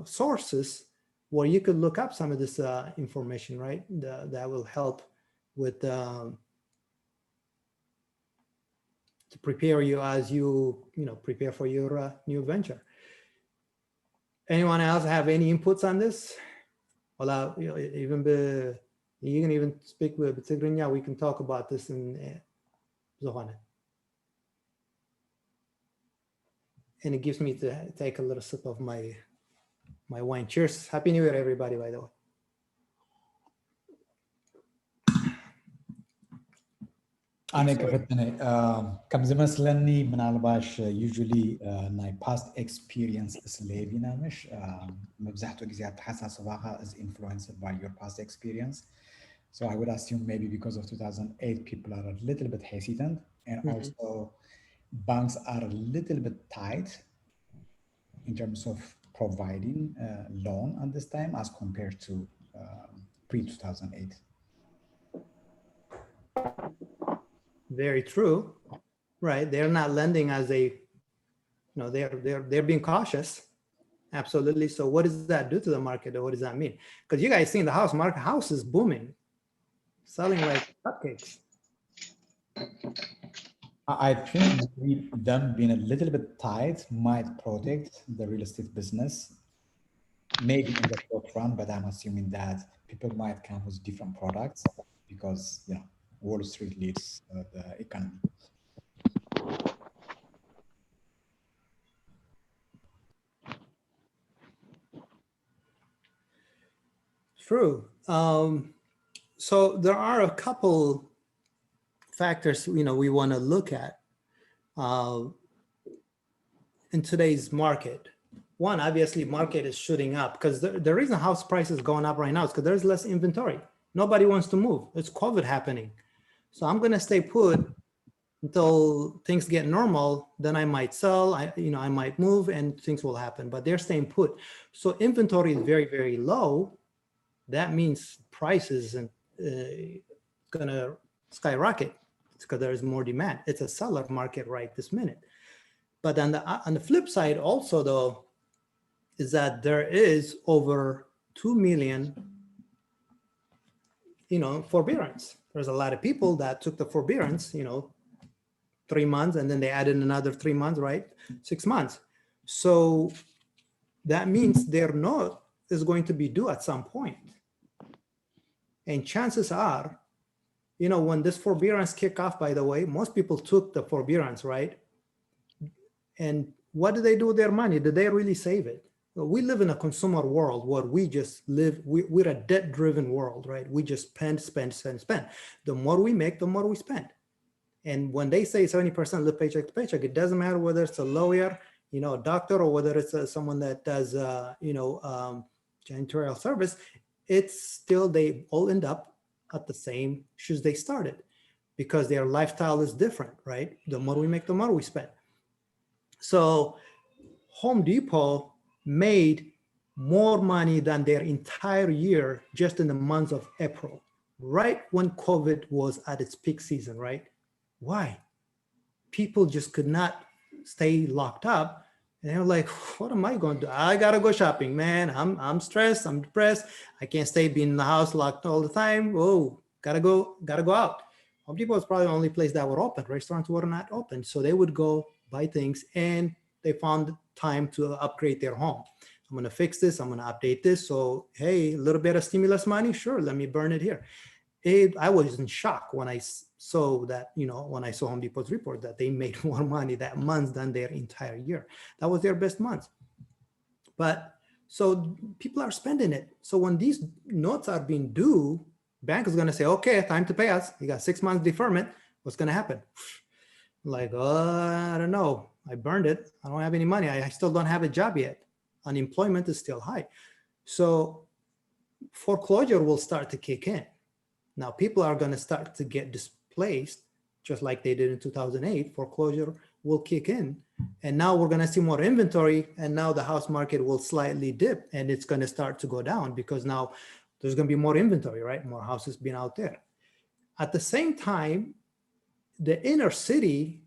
sources where you could look up some of this information, right? That will help with to prepare you as you prepare for your new venture. Anyone else have any inputs on this? Well, even you can even speak with Tigrinya. We can talk about this in Zohane. And it gives me to take a little sip of my wine. Cheers. Happy New Year, everybody, by the way. أنا كفتني كم زمان سلني من الباش usually my past experience is ليبينا مش مبزحته جزيات حساس واقع is influenced by your past experience. So I would assume maybe because of 2008 people are a little bit hesitant and also banks are a little bit tight in terms of providing loan at this time as compared to pre-2008. Very true, right? They're not lending as they're being cautious. Absolutely. So what does that do to the market, or what does that mean? Because you guys seen the house is booming, selling like hotcakes. I think them being a little bit tight might protect the real estate business, maybe in the short run, but I'm assuming that people might come with different products because, Wall Street leads the economy. True. So there are a couple factors, we want to look at in today's market. One, obviously, market is shooting up because the reason house price is going up right now is because there's less inventory. Nobody wants to move. It's COVID happening. So I'm going to stay put until things get normal. Then I might sell, I might move and things will happen, but they're staying put. So inventory is very, very low. That means prices are going to skyrocket. It's because there's more demand. It's a seller market right this minute. But on the flip side also, though, is that there is over 2 million, forbearance. There's a lot of people that took the forbearance, 3 months, and then they added another 3 months, right? 6 months. So that means their note is going to be due at some point. And chances are, when this forbearance kick off, by the way, most people took the forbearance, right? And what do they do with their money? Did they really save it? We live in a consumer world where we just live, we're a debt-driven world, right? We just spend. The more we make, the more we spend. And when they say 70% live paycheck to paycheck, it doesn't matter whether it's a lawyer, a doctor, or whether it's someone that does, janitorial service, it's still, they all end up at the same shoes they started because their lifestyle is different, right? The more we make, the more we spend. So Home Depot made more money than their entire year just in the month of April, right when COVID was at its peak season, right? Why? People just could not stay locked up And they're like, what am I going to do? I gotta go shopping, man. I'm stressed, I'm depressed. I can't stay being in the house locked all the time. Oh, gotta go out. Home Depot was probably the only place that were open. Restaurants were not open. So they would go buy things, and they found time to upgrade their home. I'm gonna fix this, I'm gonna update this. So, hey, a little bit of stimulus money, sure, let me burn it here. I was in shock when I saw that, when I saw Home Depot's report that they made more money that month than their entire year. That was their best month. But so people are spending it. So when these notes are being due, bank is going to say, okay, time to pay us. You got 6 months deferment. What's going to happen? Like, I don't know. I burned it. I don't have any money. I still don't have a job yet. Unemployment is still high. So foreclosure will start to kick in. Now, people are going to start to get displaced, just like they did in 2008. Foreclosure will kick in. And now we're going to see more inventory. And now the house market will slightly dip, and it's going to start to go down because now there's going to be more inventory, right? More houses being out there. At the same time, the inner city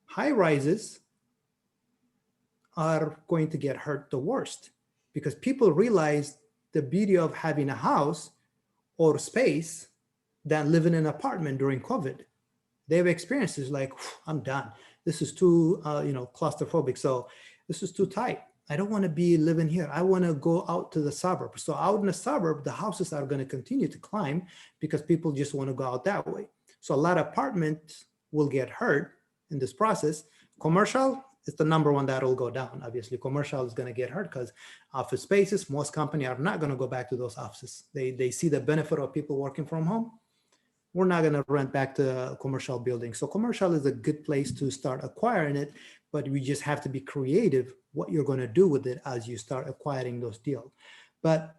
high rises are going to get hurt the worst because people realize the beauty of having a house or space than living in an apartment during COVID. They've experienced this like, I'm done. This is too, claustrophobic. So this is too tight. I don't want to be living here. I want to go out to the suburb. So out in the suburb, the houses are going to continue to climb because people just want to go out that way. So a lot of apartments will get hurt in this process. Commercial is the number one that will go down. Obviously, commercial is going to get hurt because office spaces, most companies are not going to go back to those offices. They see the benefit of people working from home. We're not going to rent back to commercial buildings. So commercial is a good place to start acquiring it, but we just have to be creative what you're going to do with it as you start acquiring those deals. But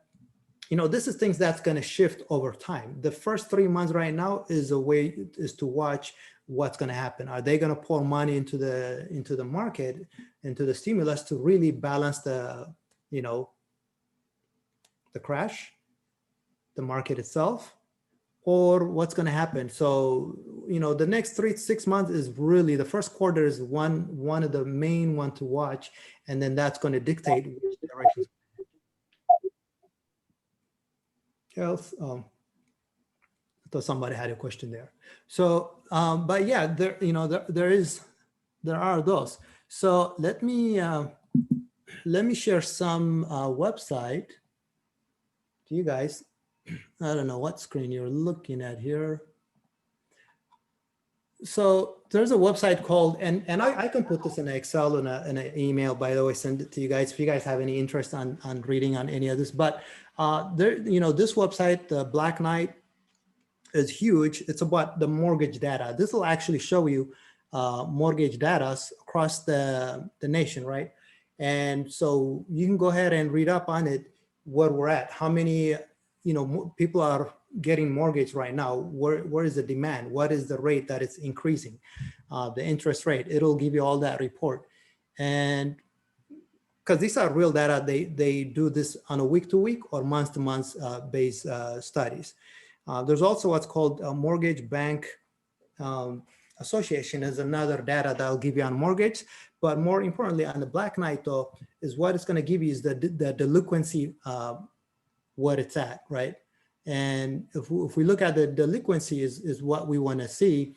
this is things that's going to shift over time. The first 3 months right now is to watch what's going to happen. Are they going to pour money into the market, into the stimulus to really balance the crash, the market itself, or what's going to happen? So, the next 3 to 6 months is really, the first quarter is one of the main one to watch, and then that's going to dictate which direction. Else, I thought somebody had a question there. So, but yeah, there are those. So let me share some website to you guys. I don't know what screen you're looking at here. So there's a website called, and I can put this in an Excel and an email, by the way, send it to you guys if you guys have any interest on reading on any of this. But this website, the Black Knight, is huge. It's about the mortgage data. This will actually show you mortgage data across the nation, right? And so you can go ahead and read up on it, where we're at, how many people are getting mortgage right now, where is the demand, what is the rate that it's increasing, the interest rate. It'll give you all that report. And because these are real data, they do this on a week-to-week or month-to-month based studies. There's also what's called a Mortgage Bank Association is another data that will give you on mortgage. But more importantly, on the Black Knight, though, is what it's going to give you is the delinquency, what it's at, right? And if we look at the delinquency is what we want to see.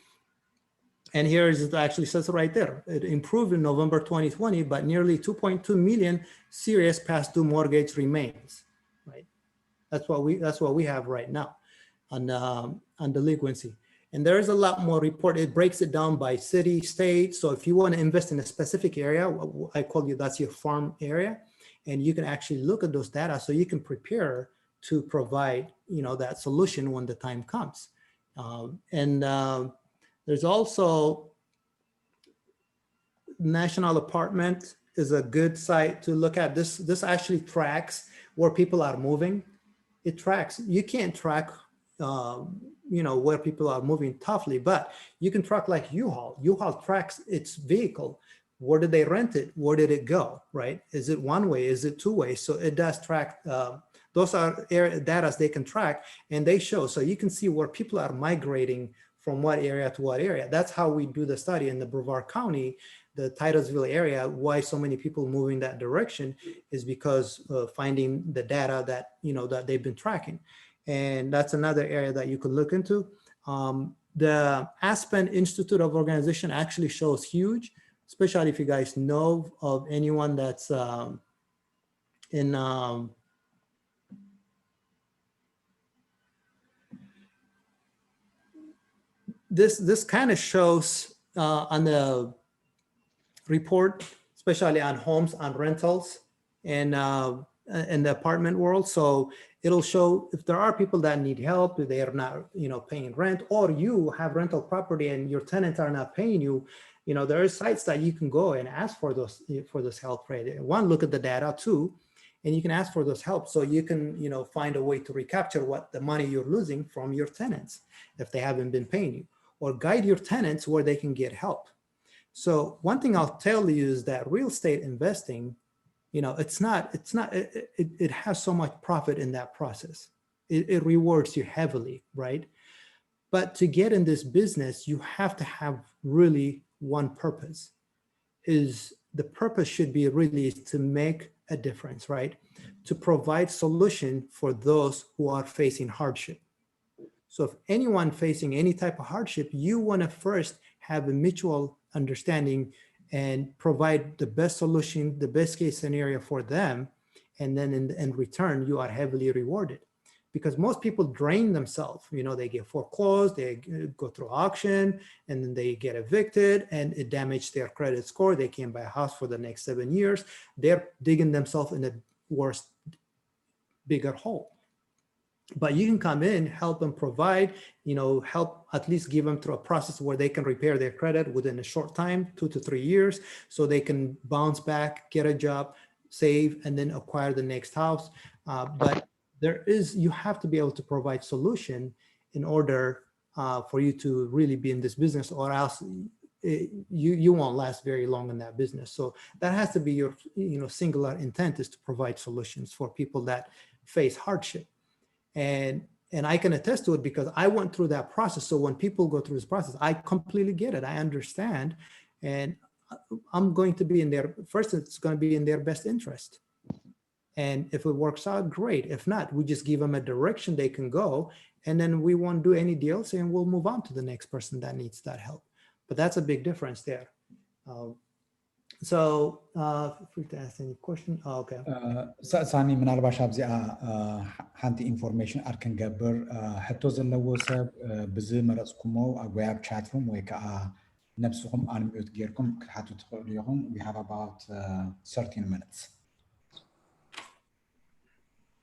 And here it actually says it right there. It improved in November 2020, but nearly 2.2 million serious past due mortgage remains, right? That's what we have right now on delinquency. And there is a lot more report. It breaks it down by city, state. So if you want to invest in a specific area, I call you, that's your farm area. And you can actually look at those data so you can prepare to provide, that solution when the time comes. There's also National Apartment is a good site to look at. This actually tracks where people are moving. It tracks, you can't track, where people are moving toughly, but you can track like U-Haul. U-Haul tracks its vehicle. Where did they rent it? Where did it go, right? Is it one way? Is it two way? So it does track, those are data they can track, and they show, so you can see where people are migrating from what area to what area. That's how we do the study in the Brevard County. the Titusville area, why so many people move in that direction is because finding the data that, that they've been tracking. And that's another area that you could look into. The Aspen Institute of Organization actually shows huge, especially if you guys know of anyone that's in this kind of shows on the report, especially on homes, on rentals, and in the apartment world. So it'll show if there are people that need help, if they are not, paying rent, or you have rental property and your tenants are not paying you, there are sites that you can go and ask for those help, right? One, look at the data. Two, and you can ask for those help so you can, find a way to recapture what the money you're losing from your tenants if they haven't been paying you, or guide your tenants where they can get help. So one thing I'll tell you is that real estate investing, it has so much profit in that process. It rewards you heavily, right? But to get in this business, you have to have really one purpose. The purpose should be really to make a difference, right? To provide solution for those who are facing hardship. So if anyone facing any type of hardship, you want to first have a mutual understanding and provide the best solution, the best case scenario for them. And then in return, you are heavily rewarded. Because most people drain themselves. They get foreclosed, they go through auction, and then they get evicted, and it damages their credit score. They can't buy a house for the next 7 years. They're digging themselves in a worse, bigger hole. But you can come in, help them provide, help at least give them through a process where they can repair their credit within a short time, 2 to 3 years, so they can bounce back, get a job, save, and then acquire the next house. But you have to be able to provide solution in order for you to really be in this business, or else you won't last very long in that business. So that has to be your singular intent, is to provide solutions for people that face hardship. And I can attest to it because I went through that process. So when people go through this process, I completely get it. I understand. And I'm going to be it's going to be in their best interest. And if it works out, great. If not, we just give them a direction they can go, and then we won't do any deals, and we'll move on to the next person that needs that help. But that's a big difference there. So feel free to ask any question. Oh, okay. Sani ምናልባሽ ኣብዚኣ ሓንቲ ኢንፎርሜሽን ኣርክንገብር ሕቶ ዘለዎ ሰብ ብዝመረፅኩሞ ኣጎያብ ቻትሩም ወይ ከዓ ነብስኹም አንሚዩት ጌርኩም ክትሓቱ ትኽእሉ ኢኹም. We have about 13 minutes.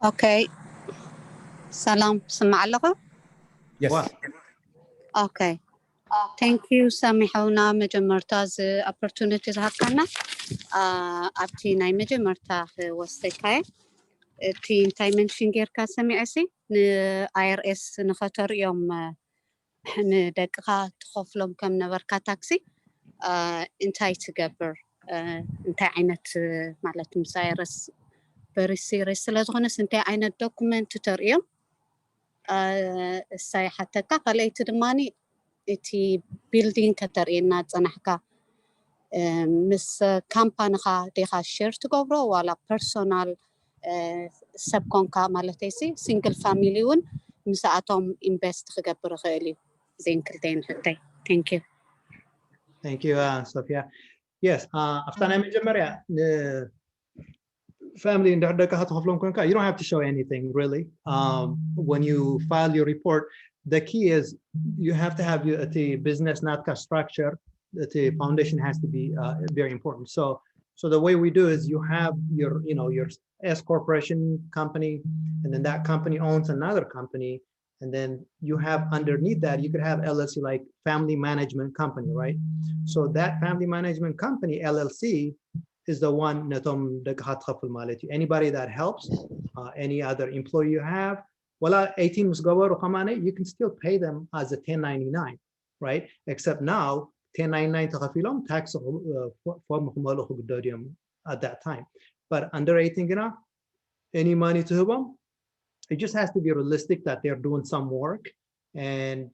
Okay. Salam, ስማዕ ኣለኹ? Yes. Okay. Thank you, ሰሚሖና መጀመርታ opportunity ዝሃብካና ኣብቲ ናይ መጀመርታ ክወስደካየ እቲ እንታይ መንሽን ጌርካ ሰሚዐሲ ንIRS ንኸተርእዮም ንደቅኻ ትኸፍሎም ከም ነበርካ ታክሲ እንታይ ትገብር እንታይ ዓይነት ማለት ምስ IRS በሪሲሪስ ስለዝኾነስ እንታይ ዓይነት ዶኩመንት ተርእዮም እሳይ ሓተካ ካልአይቲ ድማኒ እቲ ቢልዲንግ ከተርእየና ፀናሕካ ምስ ካምፓኒኻ ዲኻ ሼር ትገብሮ ዋላ ፐርሶናል ሰብ ኮንካ ማለት እሲ ሲንግል ፋሚሊ እውን ምስኣቶም ኢንቨስት ክገብር ይኽእል እዩ ዜን ክልተይን ሕተይ Thank you. Thank you, Sophia. Yes, after I መጀመሪያ family in the you don't have to show anything really. When you file your report, the key is you have to have the business NATCA structure. The foundation has to be very important. So the way we do is you have your S corporation company, and then that company owns another company, and then you have underneath that you could have LLC, like family management company, right? So that family management company LLC is the one anybody that helps, any other employee you have, well, 18 you can still pay them as a 1099, right? Except now 1099 tax at that time. But under 18, any money to them, it just has to be realistic that they're doing some work, and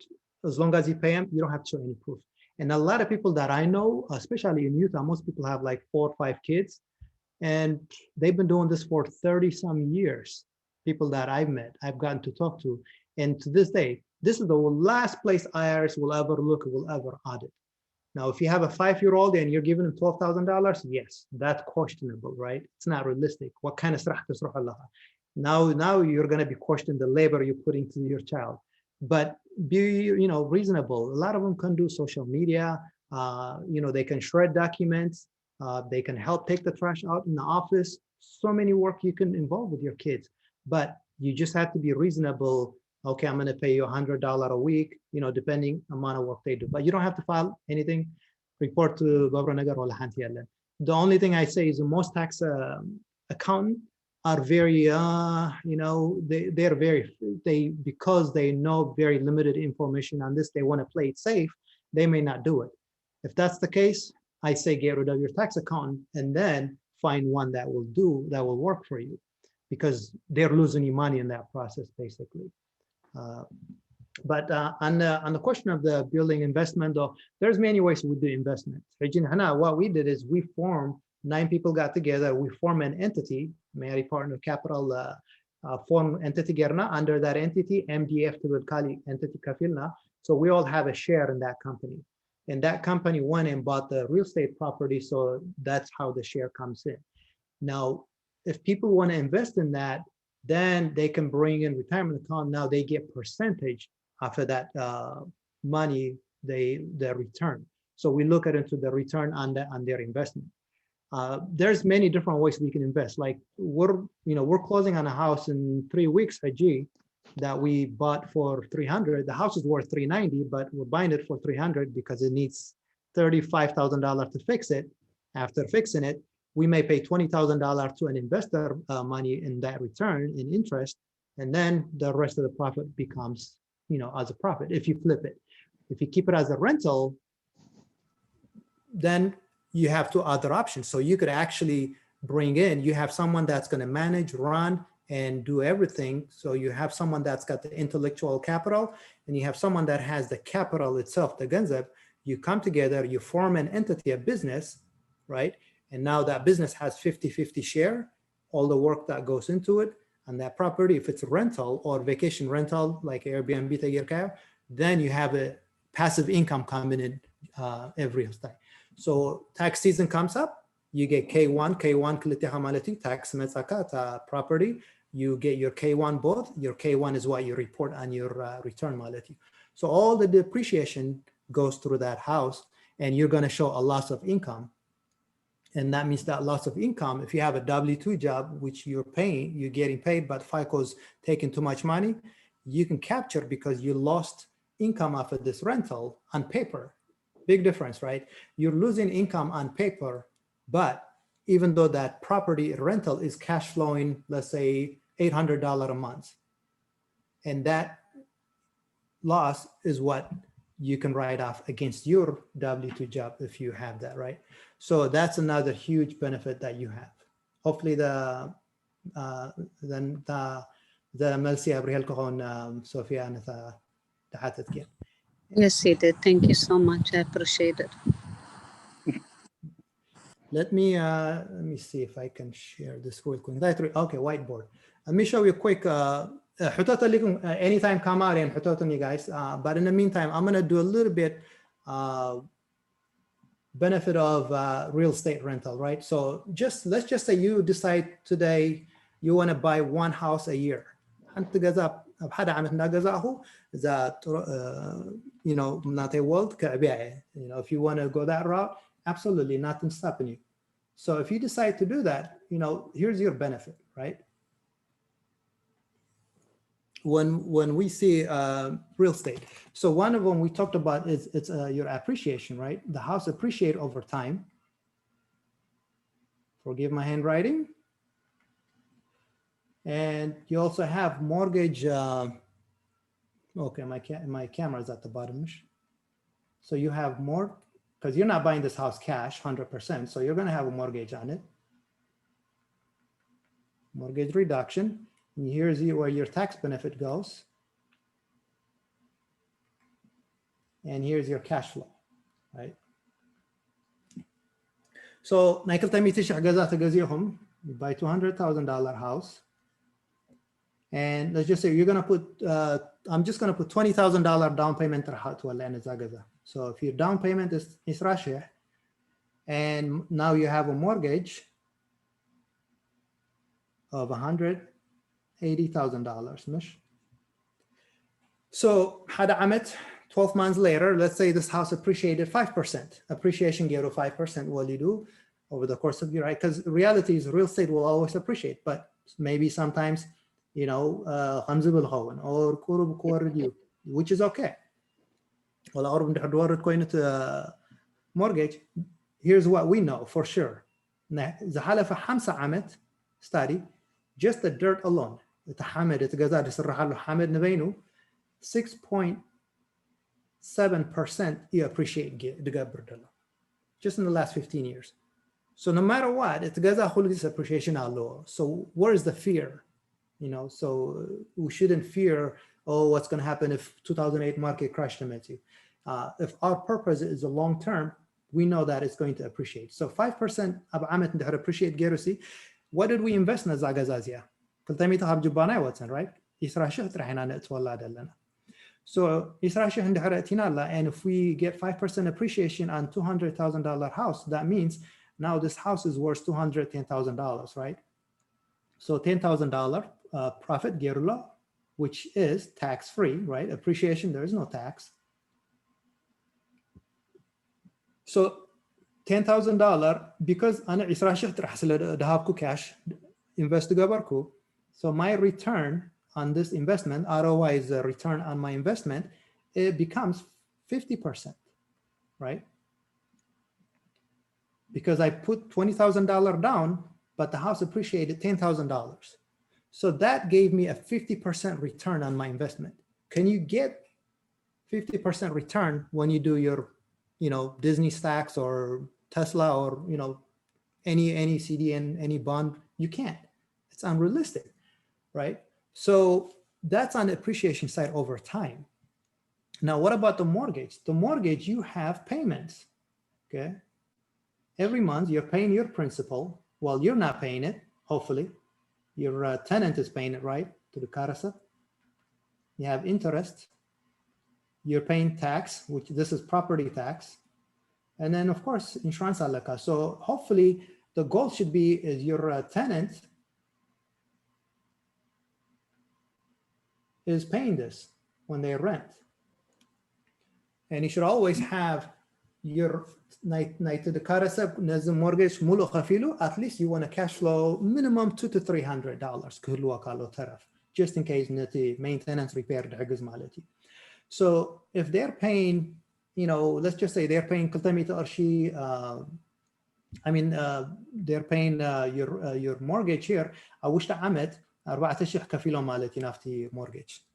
as long as you pay them, you don't have to show any proof. And a lot of people that I know, especially in Utah, most people have like 4 or 5 kids, and they've been doing this for 30 some years. People that I've met, I've gotten to talk to, and to this day, this is the last place IRS will ever look, will ever audit. Now, if you have a 5-year-old and you're giving them $12,000, yes, that's questionable, right? It's not realistic. What kind of srah tasruh Allah? Now you're going to be questioning the labor you're putting to your child. But be, reasonable. A lot of them can do social media. They can shred documents. They can help take the trash out in the office. So many work you can involve with your kids. But you just have to be reasonable. Okay, I'm going to pay you $100 a week, depending amount of work they do. But you don't have to file anything, report to government. The only thing I say is the most tax accountants are very, because they know very limited information on this, they want to play it safe, they may not do it. If that's the case, I say get rid of your tax accountant and then find one that will work for you, because they're losing you money in that process, basically. But on the question of the building investment, though, there's many ways we do investment. What we did is we formed, 9 people got together, we form an entity, Mary Partner Capital form entity Gerna, under that entity, MDF Kali entity Kafilna. So we all have a share in that company. And that company went and bought the real estate property, so that's how the share comes in. Now, if people want to invest in that, then they can bring in retirement account. Now they get percentage after that money they return. So we look at into the return on their investment. There's many different ways we can invest. Like we're closing on a house in 3 weeks, Haji, that we bought for $300. The house is worth $390, but we're buying it for $300 because it needs $35,000 to fix it. After fixing it, we may pay $20,000 to an investor money in that return in interest, and then the rest of the profit becomes, as a profit if you flip it. If you keep it as a rental, then you have 2 other options. So you could actually bring in, you have someone that's going to manage, run, and do everything. So you have someone that's got the intellectual capital, and you have someone that has the capital itself, the ganzab. You come together, you form an entity, a business, right? And now that business has 50-50 share, all the work that goes into it, and that property, if it's a rental or vacation rental, like Airbnb, then you have a passive income coming in every time. So tax season comes up, you get K1 tax property, you get your K1 both. Your K1 is what you report on your return malati. So all the depreciation goes through that house, and you're going to show a loss of income. And that means that loss of income, if you have a W-2 job, which you're getting paid, but FICO's taking too much money, you can capture because you lost income off of this rental on paper. Big difference, right? You're losing income on paper, but even though that property rental is cash flowing, let's say $800 a month, and that loss is what you can write off against your W-2 job if you have that, right? So that's another huge benefit that you have. Hopefully the Melsi Abriel Sophia and the Yes, he did. Thank you so much. I appreciate it. Let me see if I can share this real quick. Okay, whiteboard. Let me show you a quick anytime come out and you guys. But in the meantime, I'm gonna do a little bit benefit of real estate rental, right? So let's just say you decide today you want to buy 1 house a year. If you want to go that route, absolutely nothing stopping you. So if you decide to do that, here's your benefit, right? When we see real estate, so one of them we talked about is it's your appreciation, right? The house appreciate over time. Forgive my handwriting. And you also have mortgage. Okay, my camera is at the bottom. So you have more, because you're not buying this house cash 100%. So you're going to have a mortgage on it. Mortgage reduction. And here's where your tax benefit goes. And here's your cash flow, right? So ናይክልተ ሚእቲ ሽሕ ገዛ ተገዚእኹም, you buy $200,000 house, and let's just say you're gonna put I'm just gonna put $20,000 down payment ትወላ ነዛ ገዛ. So if your down payment is 20,000 and now you have a mortgage of $180,000 مش. So had ዓመት 12 months later, let's say this house appreciated 5%. Appreciation gave to 5%. What do you do over the course of your life? Because reality is real estate will always appreciate, but maybe sometimes, you know, or which is okay. Well, mortgage. Here's what we know for sure. The حالة 5 عمت study, just the dirt alone. الحامد تجازات يسرح له حامد نبينه 6.7% you appreciate the just in the last 15 years. So no matter what, it's this appreciation. So where is the fear? You know, so we shouldn't fear, oh, what's going to happen if 2008 market crash limits you. If our purpose is a long term, we know that it's going to appreciate. So 5% of عمت appreciate Gerusi. What did we invest in Zagazazia? Right? So and if we get 5% appreciation on $200,000 house, that means now this house is worth $210,000, right? So $10,000 profit gerula, which is tax-free, right? Appreciation, there is no tax. So $10,000 because أنا إسرائيل تحصل دهابكو cash invest جبركو. So my return on this investment, ROI is a return on my investment, it becomes 50%, right? Because I put $20,000 down, but the house appreciated $10,000. So that gave me a 50% return on my investment. Can you get 50% return when you do your, you know, Disney stacks or Tesla or, you know, any CDN, any bond? You can't. It's unrealistic, right? So that's on the appreciation side over time. Now, what about the mortgage? The mortgage, you have payments, okay? Every month you're paying your principal. Well, you're not paying it, hopefully. Your tenant is paying it, right? To the Karasa. You have interest. You're paying tax, which this is property tax. And then, of course, insurance alaka. So hopefully the goal should be is your tenant is paying this when they rent. And you should always have your night to the karasab mortgage mulu khafilu, at least you want a cash flow minimum $200 to $300 just in case maintenance repair. So if they're paying, you know, let's just say they're paying they're paying your mortgage here. I wish to Ahmed 14 كفيلة مالتي نفتي mortgage.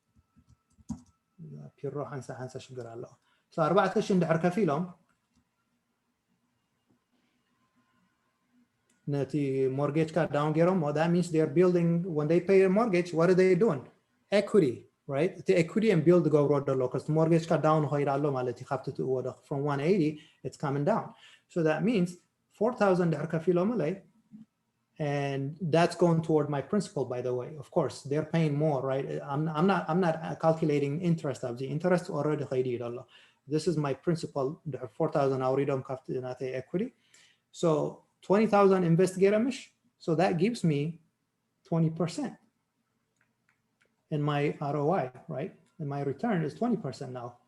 بيروح هنسى شجر الله. So 14 دحر كفيلهم. نتي mortgage card down جيرهم. Well, that means they're building when they pay a mortgage. What are they doing? Equity, right? The equity and build go road the locust mortgage card down هاي الله مالتي خبطت from 180 it's coming down. So that means 4,000 دحر كفيلهم مالي. And that's going toward my principal, by the way. Of course, they're paying more, right? I'm not calculating interest of the interest already. This is my principal. The 4,000 equity. So 20,000 investigator. So that gives me 20% in my ROI, right? And my return is 20% now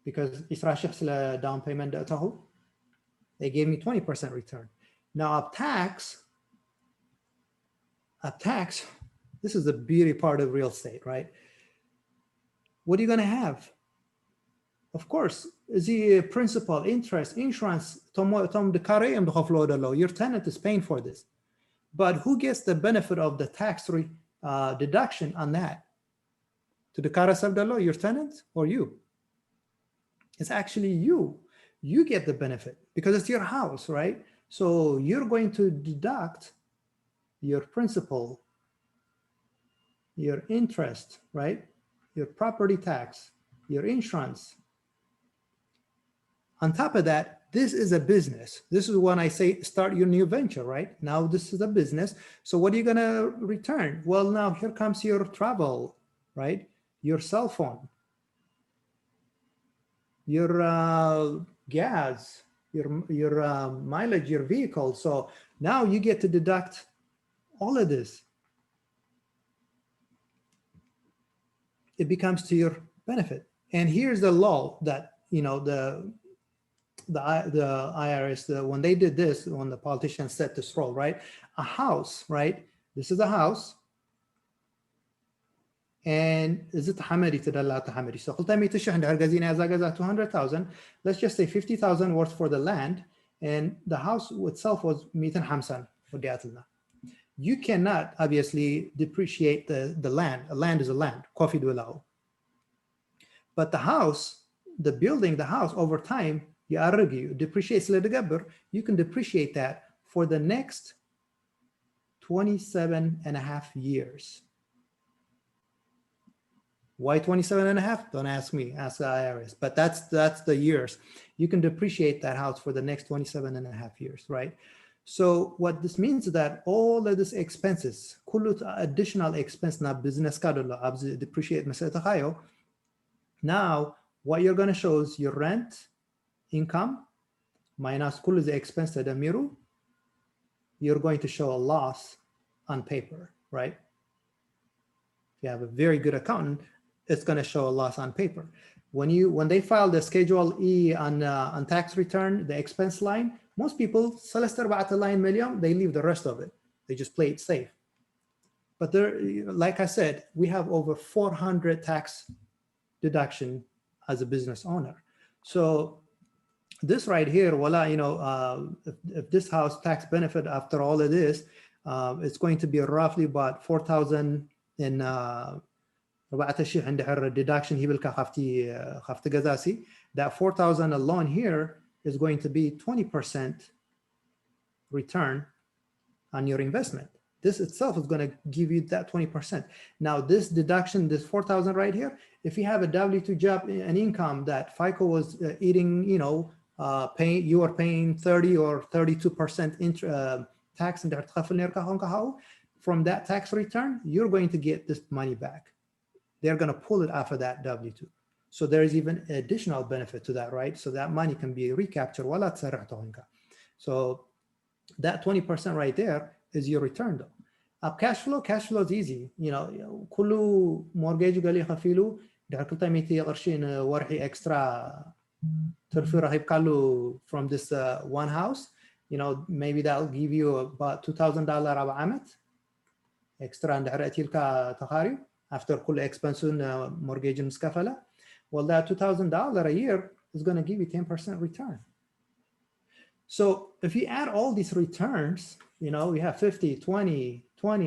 because Israel down payment they gave me 20% return. Now a tax, this is the beauty part of real estate, right? What are you going to have? Of course, the principal, interest, insurance, your tenant is paying for this. But who gets the benefit of the tax deduction on that? To the Karasabdalo, your tenant or you? It's actually you. You get the benefit because it's your house, right? So you're going to deduct your principal, your interest, right? Your property tax, your insurance On top of that, this is a business. This is when I say start your new venture, right? Now this is a business. So what are you gonna return? Well, now here comes your travel, right? Your cell phone, your gas, your mileage, your vehicle. So now you get to deduct all of this. It becomes to your benefit. And here's the law that, you know, the IRS, when they did this, when the politicians set this rule, right? A house, right? This is a house. And is it Hamadi to the Hamadi? So 200,000. Let's just say 50,000 worth for the land, and the house itself was 250 for the Atlanta. You cannot obviously depreciate the land. A land is a land. But the house, the building, the house over time, you argue depreciates you can depreciate that for the next 27.5 years. Why 27.5? Don't ask me, ask the IRS. But that's the years. You can depreciate that house for the next 27.5 years, right? So what this means is that all of this expenses, additional expense, not business depreciate. Now, what you're going to show is your rent income minus the expense that you're going to show a loss on paper, right? If you have a very good accountant, it's going to show a loss on paper. When they file the Schedule E on tax return, the expense line, most people, they leave the rest of it. They just play it safe. But there, like I said, we have over 400 tax deduction as a business owner. So this right here, you know, if this house tax benefit after all of this, it's going to be roughly about 4,000 in deduction. That 4,000 alone here is going to be 20% return on your investment. This itself is going to give you that 20%. Now this deduction, this 4,000 right here, if you have a W-2 job, an income that FICO was eating, you know, you are paying 30 or 32% tax, from that tax return, you're going to get this money back. They're going to pull it off of that W-2. So there is even additional benefit to that, right? So that money can be recaptured. So that 20% right there is your return though. Cash flow is easy. You know, كله mortgage قال يخفيله ده كل time يتي قرشين ورحي extra ترفي راح يبقى له from this one house. You know, maybe that'll give you about $2,000 ربع عمت extra عند حرقتي لك تخاري after كل expense mortgage مسكفلة. Well, that $2,000 a year is going to give you 10% return. So if you add all these returns, you know, you have 50, 20,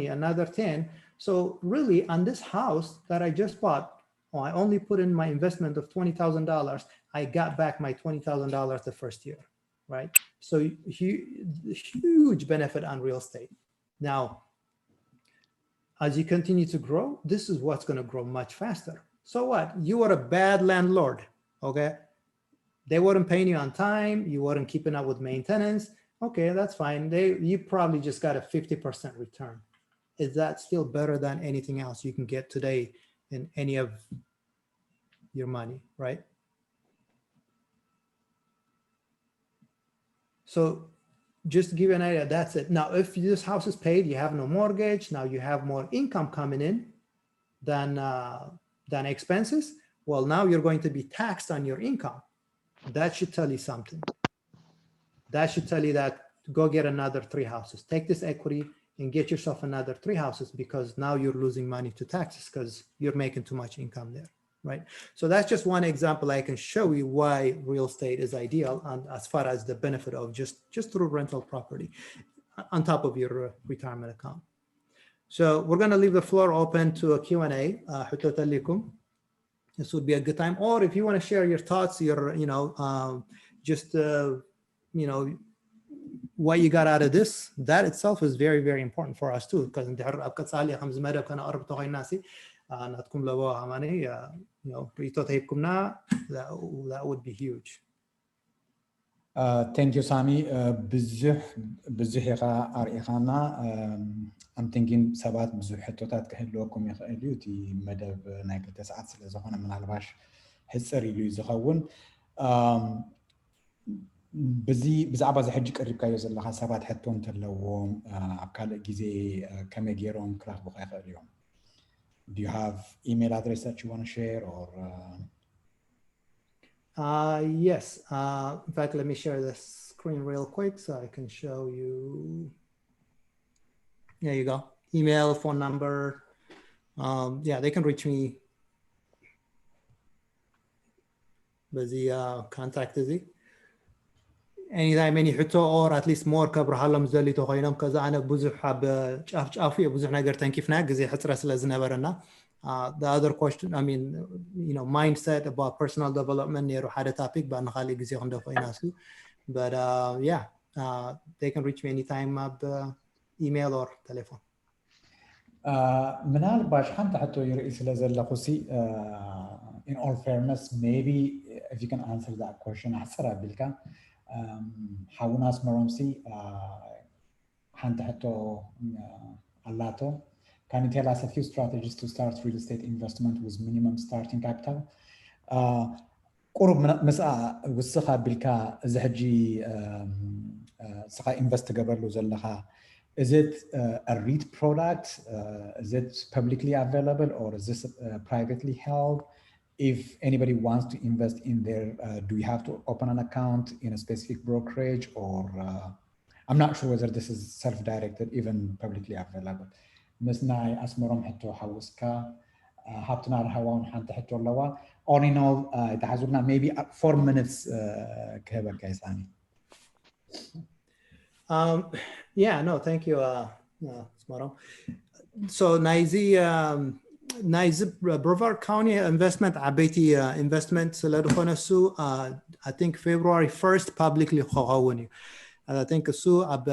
another 10. So really on this house that I just bought, I only put in my investment of $20,000. I got back my $20,000 the first year, right? So huge benefit on real estate. Now, as you continue to grow, this is what's going to grow much faster. So what? You were a bad landlord, okay? They weren't paying you on time. You weren't keeping up with maintenance. Okay, that's fine. You probably just got a 50% return. Is that still better than anything else you can get today in any of your money, right? So just to give you an idea, that's it. Now, if this house is paid, you have no mortgage. Now you have more income coming in than expenses. Well, now you're going to be taxed on your income. That should tell you something. That should tell you that go get another 3 houses. Take this equity and get yourself another 3 houses, because now you're losing money to taxes because you're making too much income there, right? So that's just one example. I can show you why real estate is ideal as far as the benefit of just through rental property on top of your retirement account. So we're going to leave the floor open to a Q&A. This would be a good time. Or if you want to share your thoughts, your, you know, you know, what you got out of this, that itself is very, very important for us too. Because you know, that would be huge. Thank you, Sami. ብዙሕ ኢኻ ኣርኢኻና I'm thinking ሰባት ብዙሕ ሕቶታት ክህልወኩም ይኽእል እዩ እቲ መደብ ናይ 2 ሰዓት ስለ ዝኾነ ምናልባሽ ሕፅር ኢሉ ዝኸውን ብዛዕባ ዝሕጂ ቀሪብካዮ ዘለኻ ሰባት ሕቶ እንተለዎም ኣብ ካልእ ግዜ ከመይ ገይሮም ክረኽቡካ ይኽእል እዮም Do you have email address that you want to share or Yes. In fact, let me share the screen real quick so I can show you. There you go. Email, phone number. Yeah, they can reach me. Busy contact is it? Anytime any hito or at least more كبرهالم زلي تخينم كذا أنا بزح حب عافية بزح نقدر تنكيفنا جزء حتى لازم نبرنا. The other question, I mean, mindset about personal development near had a topic, but نخلي جزء عنده فيناسو. But yeah, they can reach me anytime email or telephone. منال باش حتى يرئيس لازل خصي in all fairness, maybe if you can answer that question حسرة بالك. حاوناس مرمسي حتى اللاتو. Can you tell us a few strategies to start real estate investment with minimum starting capital? قرب مسألة وسخة بالكا زهجي سخة invest قبل له زلها. Is it a REIT product? Is it publicly available or is this privately held? If anybody wants to invest in there, do you have to open an account in a specific brokerage or I'm not sure whether this is self-directed, even publicly available. مسنا أسمرهم حتى حوسكا حطنا الهواء حتى حتى اللواء. All in all, تحزرنا maybe 4 minutes كهبة كيساني. Yeah, no, thank you, Asmaram. So Naizi Brevard County investment عبيتي investment سلادخونا سو I think February 1st publicly خواوني. I think سو ab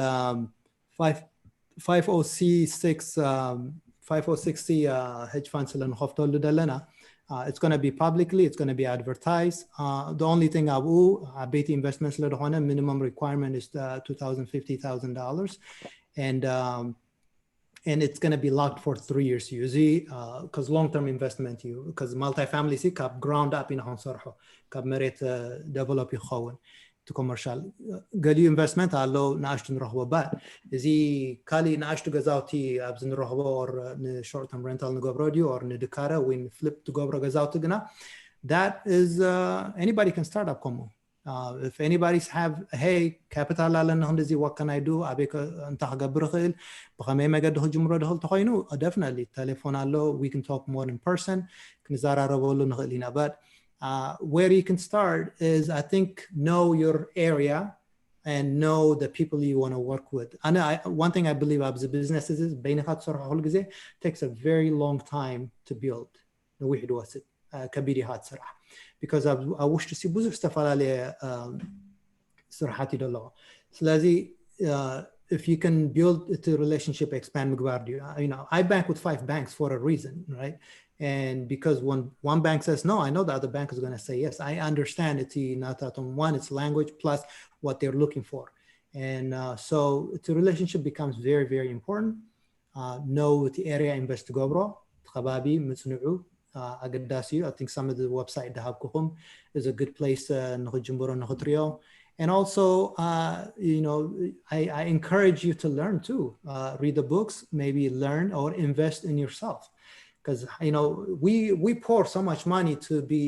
506C hedge funds it's going to be publicly, it's going to be advertised. The only thing عبيتي investments لدخونا minimum requirement is $250,000 and it's going to be locked for 3 years usually because long-term investment because multifamily see cap ground up in Hansarho cap merit develop يخون to commercial قالي investment على ناشط نروحوا بعد زي كالي ناشط جزاوتي أبز نروحوا or short term rental نجبروديو or ندكارة وين flip تجبر جزاوتي جنا that is anybody can start up como if anybody's have hey capital على نهندزي what can I do أبيك أنت هجبر خيل بخمي ما قد هجمرة دخل تخينو definitely telephone على we can talk more in person كنزارة ربولو نخلينا بعد where you can start is I think know your area and know the people you want to work with. And one thing I believe as a business is بينخات صراحة كل جزء takes a very long time to build. نوحد واسد كبيري هات صراحة because I wish to see بزر استفعال صراحتي دلوا. So لازم if you can build the relationship expand مقبار I bank with 5 banks for a reason, right? And because when one bank says no, I know the other bank is going to say yes. I understand it's not one, it's language plus what they're looking for. And so the relationship becomes very, very important. Know the area invest to go Thababi, Mitsunu, Agadasi. I think some of the website Dahabkuhum is a good place and also I encourage you to learn too. Read the books, maybe learn or invest in yourself. Because we pour so much money to be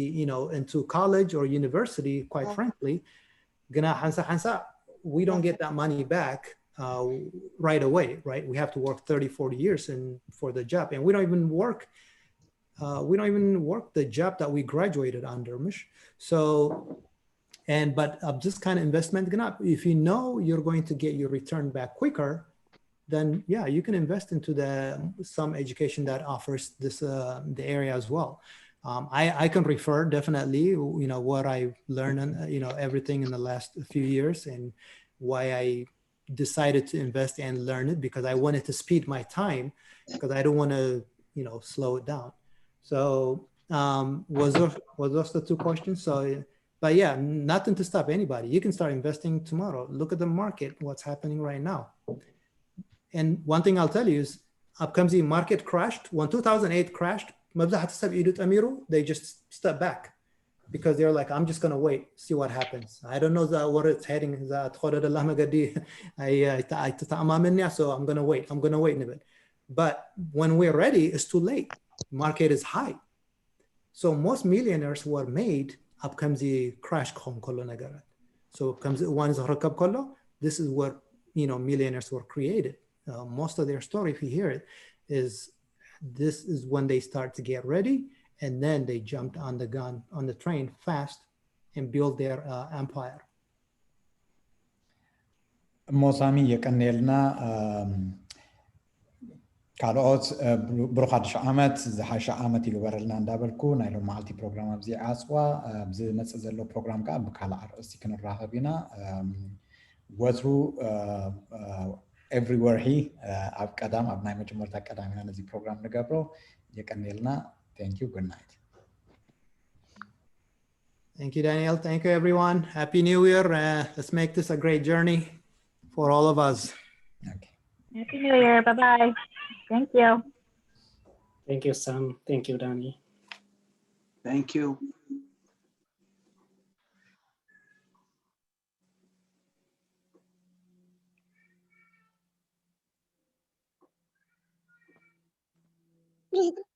into college or university, quite frankly, we don't get that money back right away, right? We have to work 30-40 years for the job, and we don't even work the job that we graduated under, Mish. So but this kind of investment, if you know you're going to get your return back quicker, then yeah, you can invest into some education that offers this the area as well. I can refer definitely what I learned and everything in the last few years and why I decided to invest and learn it, because I wanted to speed my time because I don't want to slow it down. So was those the 2 questions? So But yeah, nothing to stop anybody. You can start investing tomorrow. Look at the market, what's happening right now. And one thing I'll tell you is, up comes the market crashed. When 2008 crashed, they just stepped back because they're like, I'm just going to wait, see what happens. I don't know where it's heading. So I'm going to wait. I'm going to wait a bit. But when we're ready, it's too late. Market is high. So most millionaires were made up comes the crash. So comes one is this is where, you know, millionaires were created. Most of their story, if you hear it, is this is when they start to get ready, and then they jumped on the train fast and built their empire. موسامي يكنلنا ካልኦት ብሩኻድ ሸዓመት ዝሓሸ ዓመት ይግበረልና እንዳበልኩ ናይ ሎም መዓልቲ ፕሮግራም ኣብዚ ዓፅዋ ብዝመፅእ ዘሎ ፕሮግራም ከዓ ብካልእ ኣርእስቲ ክንራኸብ ኢና ወትሩ everywhere he ኣብ ቀዳም ኣብ ናይ መጀመርታ ቀዳም ኢና ነዚ ፕሮግራም ንገብሮ የቀኒልና thank you good night Thank you, Daniel. Thank you, everyone. Happy New Year. Let's make this a great journey for all of us. Okay. Happy New Year. Bye-bye. Thank you. Thank you, Sam. Thank you, Danny. Thank you.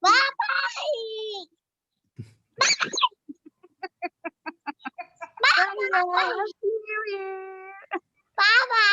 Bye-bye. Happy New Year. Bye-bye.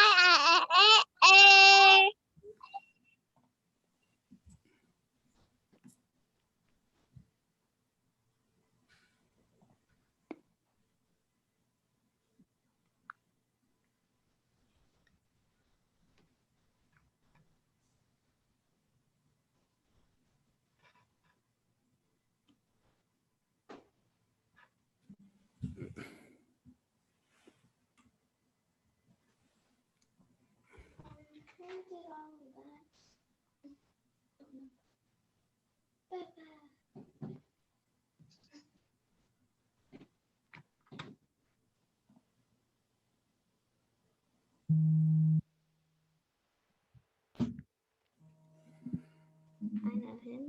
I know him.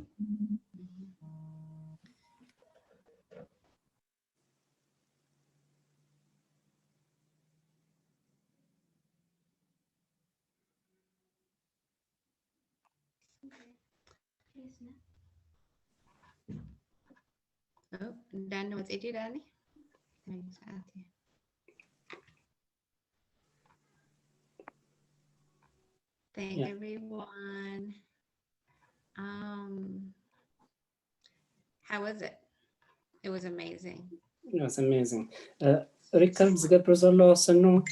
Oh, Dan, what's it, Danny? Thanks, Auntie. Thank everyone. How was it? It was amazing. It was amazing. Records get result, so no,